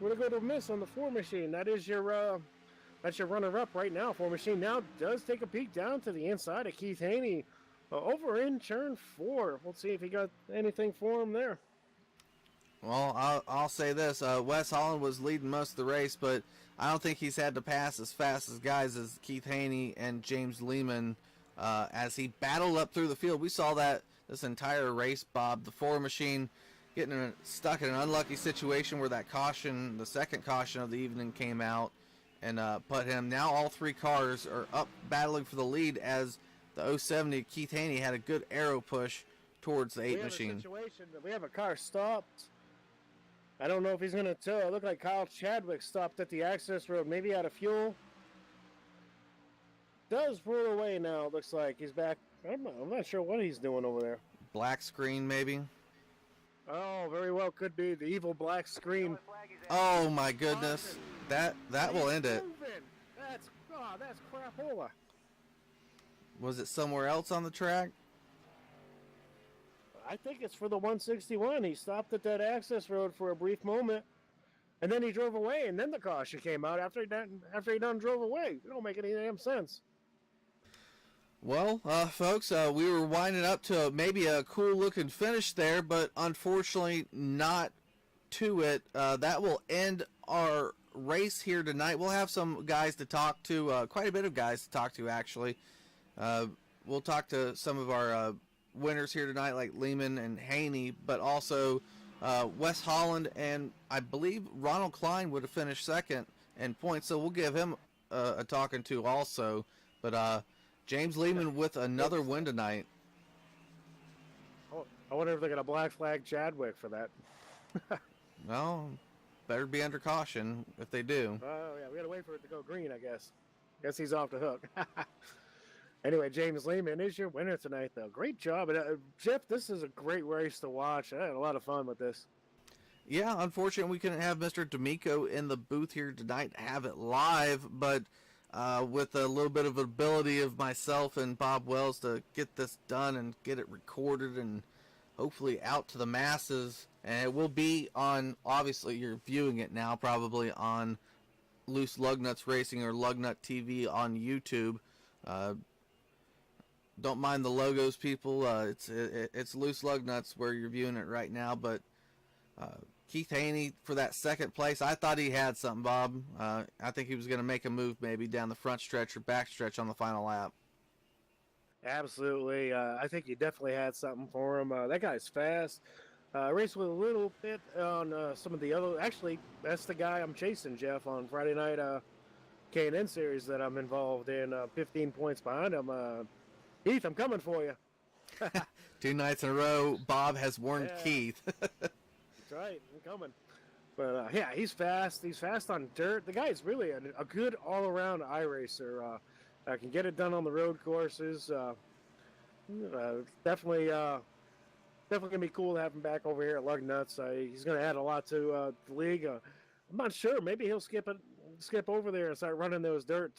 we're going to go to miss on the 4 machine. That is your that's your runner-up right now. 4 machine now does take a peek down to the inside of Keith Haney. Over in turn 4. We'll see if he got anything for him there. Well, I'll say this. Wes Holland was leading most of the race, but I don't think he's had to pass as fast as guys as Keith Haney and James Lehman as he battled up through the field. We saw that this entire race, Bob. The 4 machine getting stuck in an unlucky situation where that caution, the second caution of the evening, came out and put him. Now all 3 cars are up battling for the lead as the 070 Keith Haney had a good arrow push towards the 8 machine. We have a car stopped I don't know if he's going to tow. It looked like Kyle Chadwick stopped at the access road, maybe out of fuel. Does roll away now. Looks like he's back. I'm not sure what he's doing over there. Black screen, maybe. Oh, very well could be the evil black screen. Oh my goodness, that will end it. That's crapola. Was it somewhere else on the track? I think it's for the 161. He stopped at that access road for a brief moment, and then he drove away. And then the caution came out after he done drove away. It don't make any damn sense. Well, folks, we were winding up to maybe a cool-looking finish there, but unfortunately not to it. That will end our race here tonight. We'll have some guys to talk to, quite a bit of guys to talk to, actually. We'll talk to some of our winners here tonight, like Lehman and Haney, but also Wes Holland, and I believe Ronald Klein would have finished second in points, so we'll give him a talking to also. But James Lehman with another win tonight. Oh, I wonder if they're going to black flag Chadwick for that. Well, better be under caution if they do. Oh, yeah, we got to wait for it to go green, I guess. Guess he's off the hook. Anyway, James Lehman is your winner tonight, though. Great job. And, Jeff, this is a great race to watch. I had a lot of fun with this. Yeah, unfortunately, we couldn't have Mr. D'Amico in the booth here tonight to have it live, but with a little bit of ability of myself and Bob Wells to get this done and get it recorded and hopefully out to the masses. And it will be on, obviously, you're viewing it now, probably on Loose Lugnuts Racing or Lugnut TV on YouTube. Don't mind the logos, people. It's Loose Lugnuts where you're viewing it right now. But Keith Haney for that second place, I thought he had something, Bob. I think he was going to make a move maybe down the front stretch or back stretch on the final lap. Absolutely. I think he definitely had something for him. That guy's fast. Raced with a little bit on some of the other. Actually, that's the guy I'm chasing, Jeff, on Friday night K&N series that I'm involved in. 15 points behind him. Keith, I'm coming for you. 2 nights in a row, Bob has warned Keith. That's right. I'm coming. But, yeah, he's fast. He's fast on dirt. The guy's really a good all-around iRacer. Can get it done on the road courses. Definitely going to be cool to have him back over here at Lugnuts. He's going to add a lot to the league. I'm not sure. Maybe he'll skip over there and start running those dirt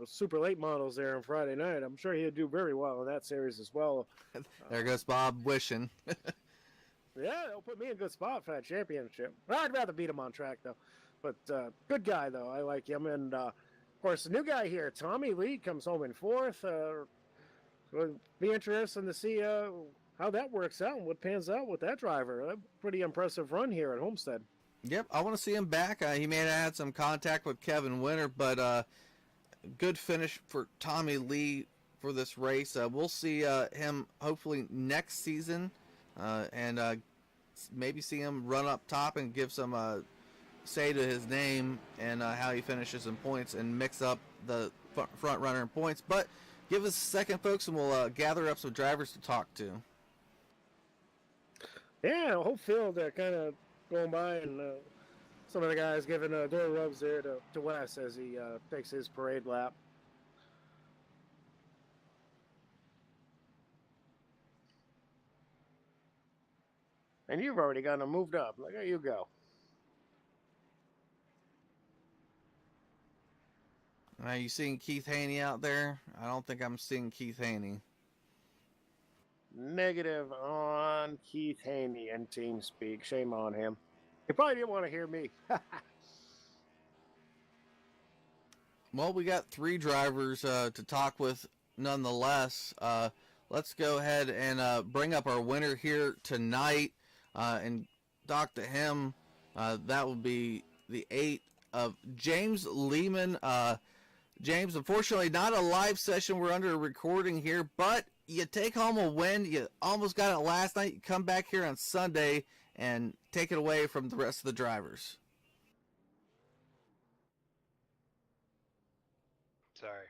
super late models there on Friday night. I'm sure he'll do very well in that series as well. There goes Bob wishing. Yeah, it'll put me in a good spot for that championship. I'd rather beat him on track, though. But good guy, though. I like him. And, of course, the new guy here, Tommy Lee, comes home in fourth. It'll be interesting to see how that works out and what pans out with that driver. A pretty impressive run here at Homestead. Yep, I want to see him back. He may have had some contact with Kevin Winter, but good finish for Tommy Lee for this race. We'll see him hopefully next season and maybe see him run up top and give some say to his name and how he finishes in points and mix up the front runner in points. But give us a second, folks, and we'll gather up some drivers to talk to. Yeah, a whole field kind of going by, and some of the guys giving door rubs there to Wes as he takes his parade lap. And you've already got them moved up. Look, there you go. Are you seeing Keith Haney out there? I don't think I'm seeing Keith Haney. Negative on Keith Haney and TeamSpeak. Shame on him. He probably didn't want to hear me. Well, we got 3 drivers to talk with nonetheless. Let's go ahead and bring up our winner here tonight and talk to him. That will be the 8 of James Lehman. James, unfortunately, not a live session. We're under a recording here, but you take home a win. You almost got it last night. You come back here on Sunday and take it away from the rest of the drivers. Sorry.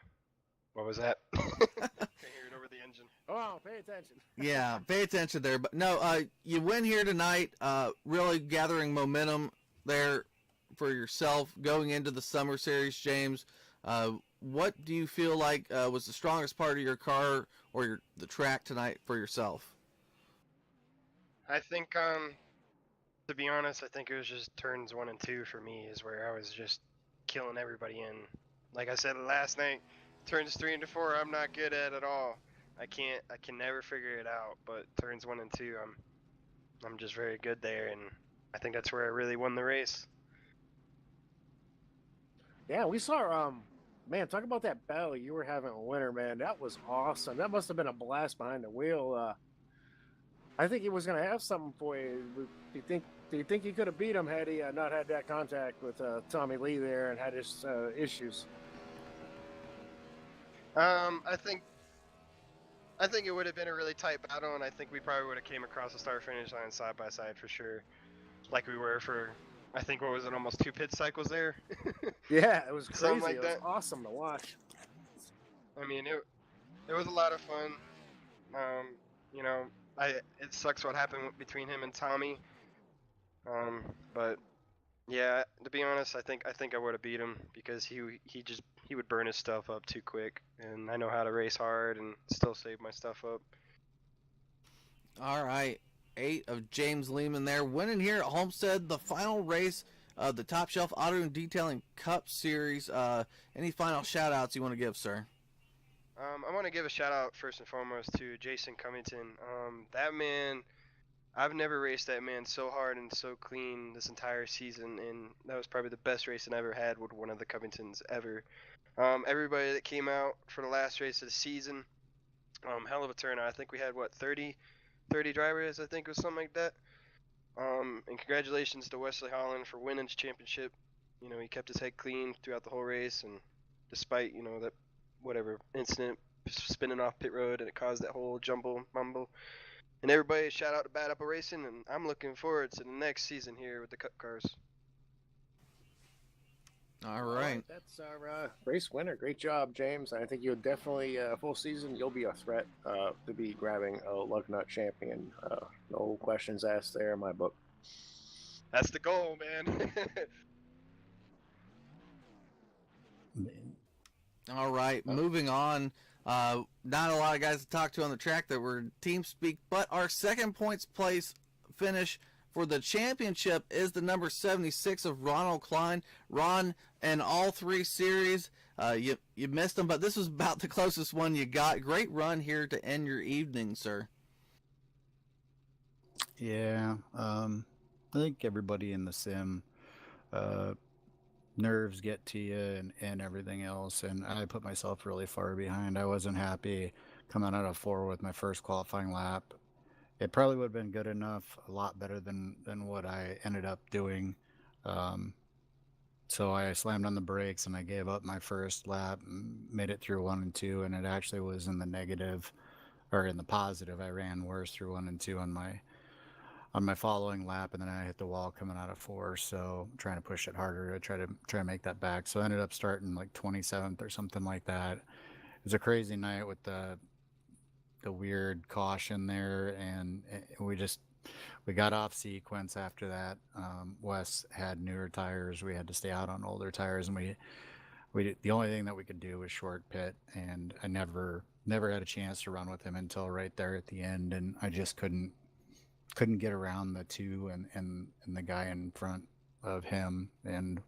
What was that? Can't hear it over the engine. Oh, pay attention. Yeah, pay attention there. But no, you win here tonight. Really gathering momentum there for yourself going into the summer series, James. What do you feel like was the strongest part of your car or the track tonight for yourself? I think, to be honest, I think it was just turns 1 and 2 for me is where I was just killing everybody in. Like I said last night, turns 3 and 4, I'm not good at all. I can never figure it out. But turns 1 and 2, I'm just very good there, and I think that's where I really won the race. Yeah, we saw man, talk about that battle you were having in winter, man. That was awesome. That must have been a blast behind the wheel. I think he was going to have something for you. Do you think he could have beat him had he not had that contact with Tommy Lee there and had his issues? I think it would have been a really tight battle, and I think we probably would have came across the start finish line side by side for sure, like we were for, I think, what was it, almost 2 pit cycles there. Yeah, it was Something crazy. like It was that. awesome to watch. I mean, it was a lot of fun. Um, you know, it sucks what happened between him and Tommy. But yeah, to be honest, I think I would have beat him because he would burn his stuff up too quick, and I know how to race hard and still save my stuff up. All right, 8 of James Lehman there, winning here at Homestead, the final race of the Top Shelf Auto and Detailing Cup Series. Any final shout outs you want to give, sir? I want to give a shout out first and foremost to Jason Cummington. That man, I've never raced that man so hard and so clean this entire season, and that was probably the best racing I ever had with one of the Covingtons ever. Everybody that came out for the last race of the season, hell of a turnout. I think we had, what, 30 drivers, I think it was something like that. And congratulations to Wesley Holland for winning his championship. You know, he kept his head clean throughout the whole race, and despite, that whatever incident spinning off pit road and it caused that whole jumble mumble. And everybody, shout out to Bad Apple Racing, and I'm looking forward to the next season here with the Cup cars. All right. That's our race winner. Great job, James. I think you'll definitely, full season, you'll be a threat to be grabbing a Lugnut champion. No questions asked there in my book. That's the goal, man. All right, moving on. Not a lot of guys to talk to on the track that were team speak, but our second points place finish for the championship is the number 76 of Ronald Klein. Ron, in all 3 series, you missed them, but this was about the closest one you got. Great run here to end your evening, sir. Yeah, I think everybody in the sim, nerves get to you and everything else, and I put myself really far behind. I wasn't happy coming out of 4 with my first qualifying lap. It probably would have been good enough, a lot better than what I ended up doing. So I slammed on the brakes and I gave up my first lap and made it through 1 and 2, and it actually was in the negative, or in the positive. I ran worse through 1 and 2 on my following lap, and then I hit the wall coming out of 4. So I'm trying to push it harder to try to make that back. So I ended up starting like 27th or something like that. It was a crazy night with the weird caution there, and we got off sequence after that. Wes had newer tires. We had to stay out on older tires, and the only thing that we could do was short pit, and I never had a chance to run with him until right there at the end, and I just couldn't get around the 2 and the guy in front of him, and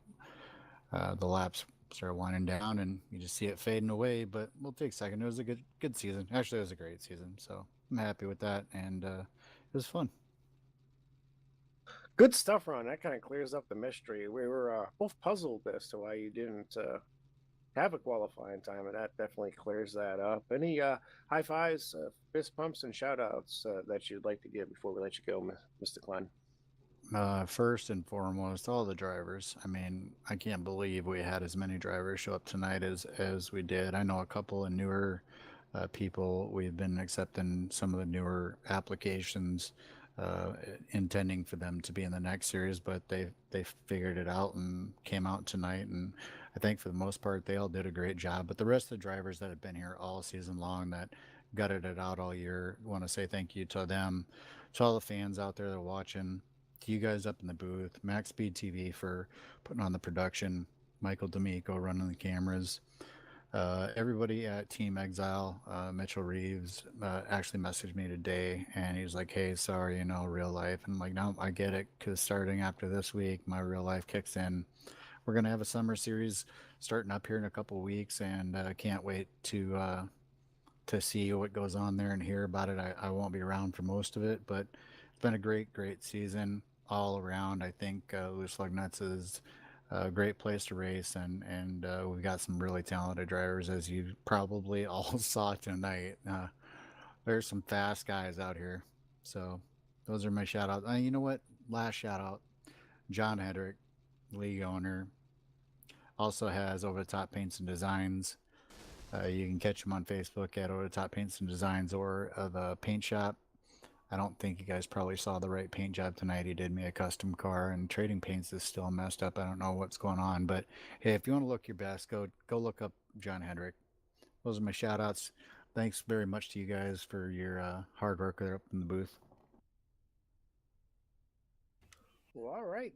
the laps started winding down, and you just see it fading away. But we'll take second. It was a good season. Actually, it was a great season, so I'm happy with that, and it was fun. Good stuff, Ron. That kind of clears up the mystery. We were both puzzled as to why you didn't have a qualifying time, and that definitely clears that up. Any high fives, fist pumps, and shout outs that you'd like to give before we let you go, Mr. Klein? First and foremost, all the drivers. I mean, I can't believe we had as many drivers show up tonight as we did. I know a couple of newer people. We've been accepting some of the newer applications, intending for them to be in the next series, but they figured it out and came out tonight. And I think for the most part, they all did a great job. But the rest of the drivers that have been here all season long that gutted it out all year. Want to say thank you to them, to all the fans out there that are watching, to you guys up in the booth, Max Speed TV for putting on the production, Michael D'Amico running the cameras, everybody at Team Exile, Mitchell Reeves, actually messaged me today, and he's like, "Hey, sorry, real life." And I'm like, "No, I get it, because starting after this week, my real life kicks in. We're gonna have a summer series starting up here in a couple weeks, and can't wait to see what goes on there and hear about it. I won't be around for most of it, but it's been a great season all around. I think Loose Lugnuts is a great place to race, and we've got some really talented drivers, as you probably all saw tonight. There's some fast guys out here. So those are my shout outs. You know what? Last shout out, John Hedrick, league owner, also has Over the Top Paints and Designs. You can catch him on Facebook at Over the Top Paints and Designs, or the paint shop. I don't think you guys probably saw the right paint job tonight. He did me a custom car, and trading paints is still messed up. I don't know what's going on, but hey, if you want to look your best, go look up John Hedrick. Those are my shout outs. Thanks very much to you guys for your hard work there up in the booth. Well, all right.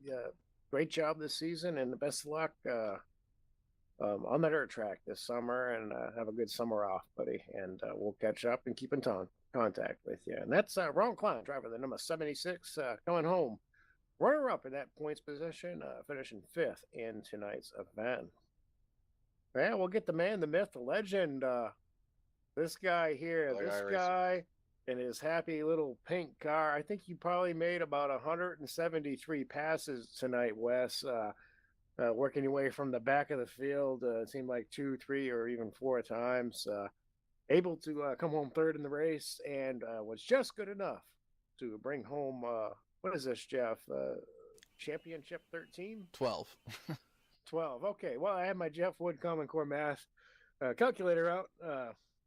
Great job this season, and the best of luck on the dirt track this summer. And have a good summer off, buddy. And we'll catch up and keep in contact with you. And that's Ron Klein, driver the number 76, coming home. Runner up in that points position, finishing fifth in tonight's event. Yeah, we'll get the man, the myth, the legend. This guy here, Like this iRacing. guy in his happy little pink car. I think you probably made about 173 passes tonight, Wes. Working your way from the back of the field, it seemed like 2, 3, or even 4 times. Able to come home third in the race, and was just good enough to bring home, what is this, Jeff? Championship 13? 12. 12. Okay. Well, I had my Jeff Wood Common Core math calculator out,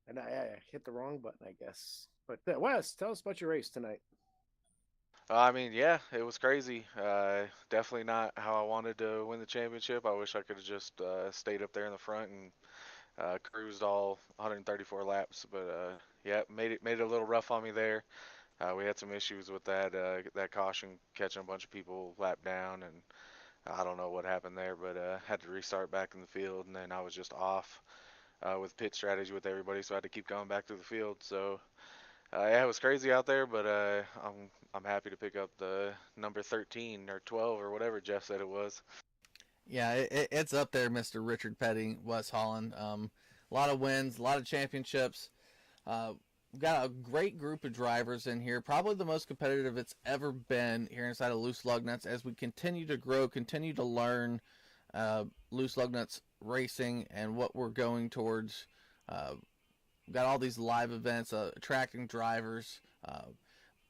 and I hit the wrong button, I guess. But Wes, tell us about your race tonight. I mean, yeah, it was crazy. Definitely not how I wanted to win the championship. I wish I could have just stayed up there in the front and cruised all 134 laps. But yeah, made it a little rough on me there. We had some issues with that caution catching a bunch of people lap down, and I don't know what happened there, but had to restart back in the field, and then I was just off with pit strategy with everybody, so I had to keep going back to the field. So yeah, it was crazy out there, but I'm happy to pick up the number 13 or 12 or whatever Jeff said it was. Yeah, it's up there, Mr. Richard Petty, West Holland. A lot of wins, a lot of championships. We've got a great group of drivers in here, probably the most competitive it's ever been here inside of Loose Lugnuts as we continue to grow, continue to learn Loose Lugnuts racing and what we're going towards. We've got all these live events, attracting drivers.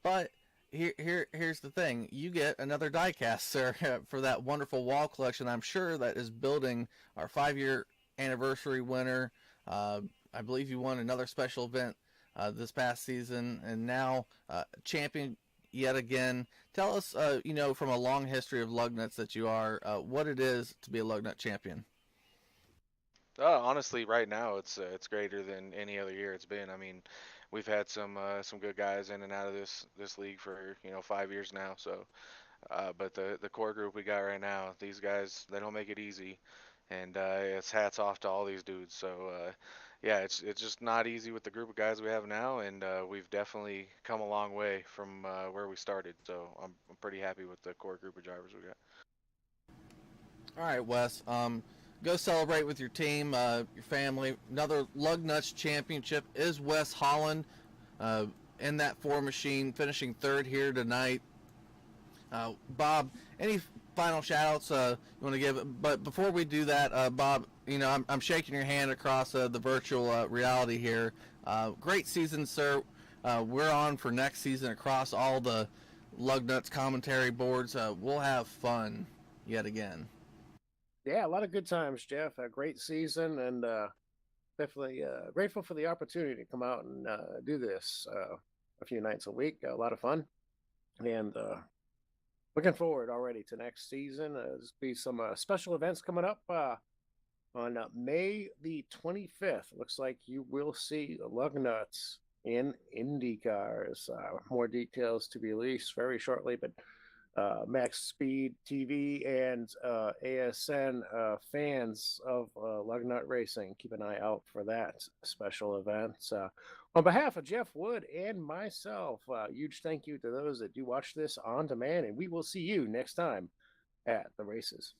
But here's the thing. You get another diecast, sir, for that wonderful wall collection. I'm sure that is building our 5-year anniversary winner. I believe you won another special event this past season, and now champion yet again. Tell us, from a long history of Lugnuts that you are, what it is to be a Lugnut champion. Honestly, right now it's greater than any other year it's been. I mean, we've had some good guys in and out of this league for 5 years now. So, but the core group we got right now, these guys, they don't make it easy, and it's hats off to all these dudes. So, yeah, it's just not easy with the group of guys we have now, and we've definitely come a long way from where we started. So I'm pretty happy with the core group of drivers we got. All right, Wes. Go celebrate with your team, your family. Another Lugnuts championship is Wes Holland in that 4 machine, finishing third here tonight. Bob, any final shout-outs you want to give? But before we do that, Bob, I'm shaking your hand across the virtual reality here. Great season, sir. We're on for next season across all the Lugnuts commentary boards. We'll have fun yet again. Yeah, a lot of good times, Jeff. A great season, and definitely grateful for the opportunity to come out and do this a few nights a week. A lot of fun, and looking forward already to next season. There's be some special events coming up on May the 25th. Looks like you will see the Lugnuts in Indy cars. More details to be released very shortly, but Max Speed TV and ASN fans of Lugnut Racing, keep an eye out for that special event. On behalf of Jeff Wood and myself, huge thank you to those that do watch this on demand, and we will see you next time at the races.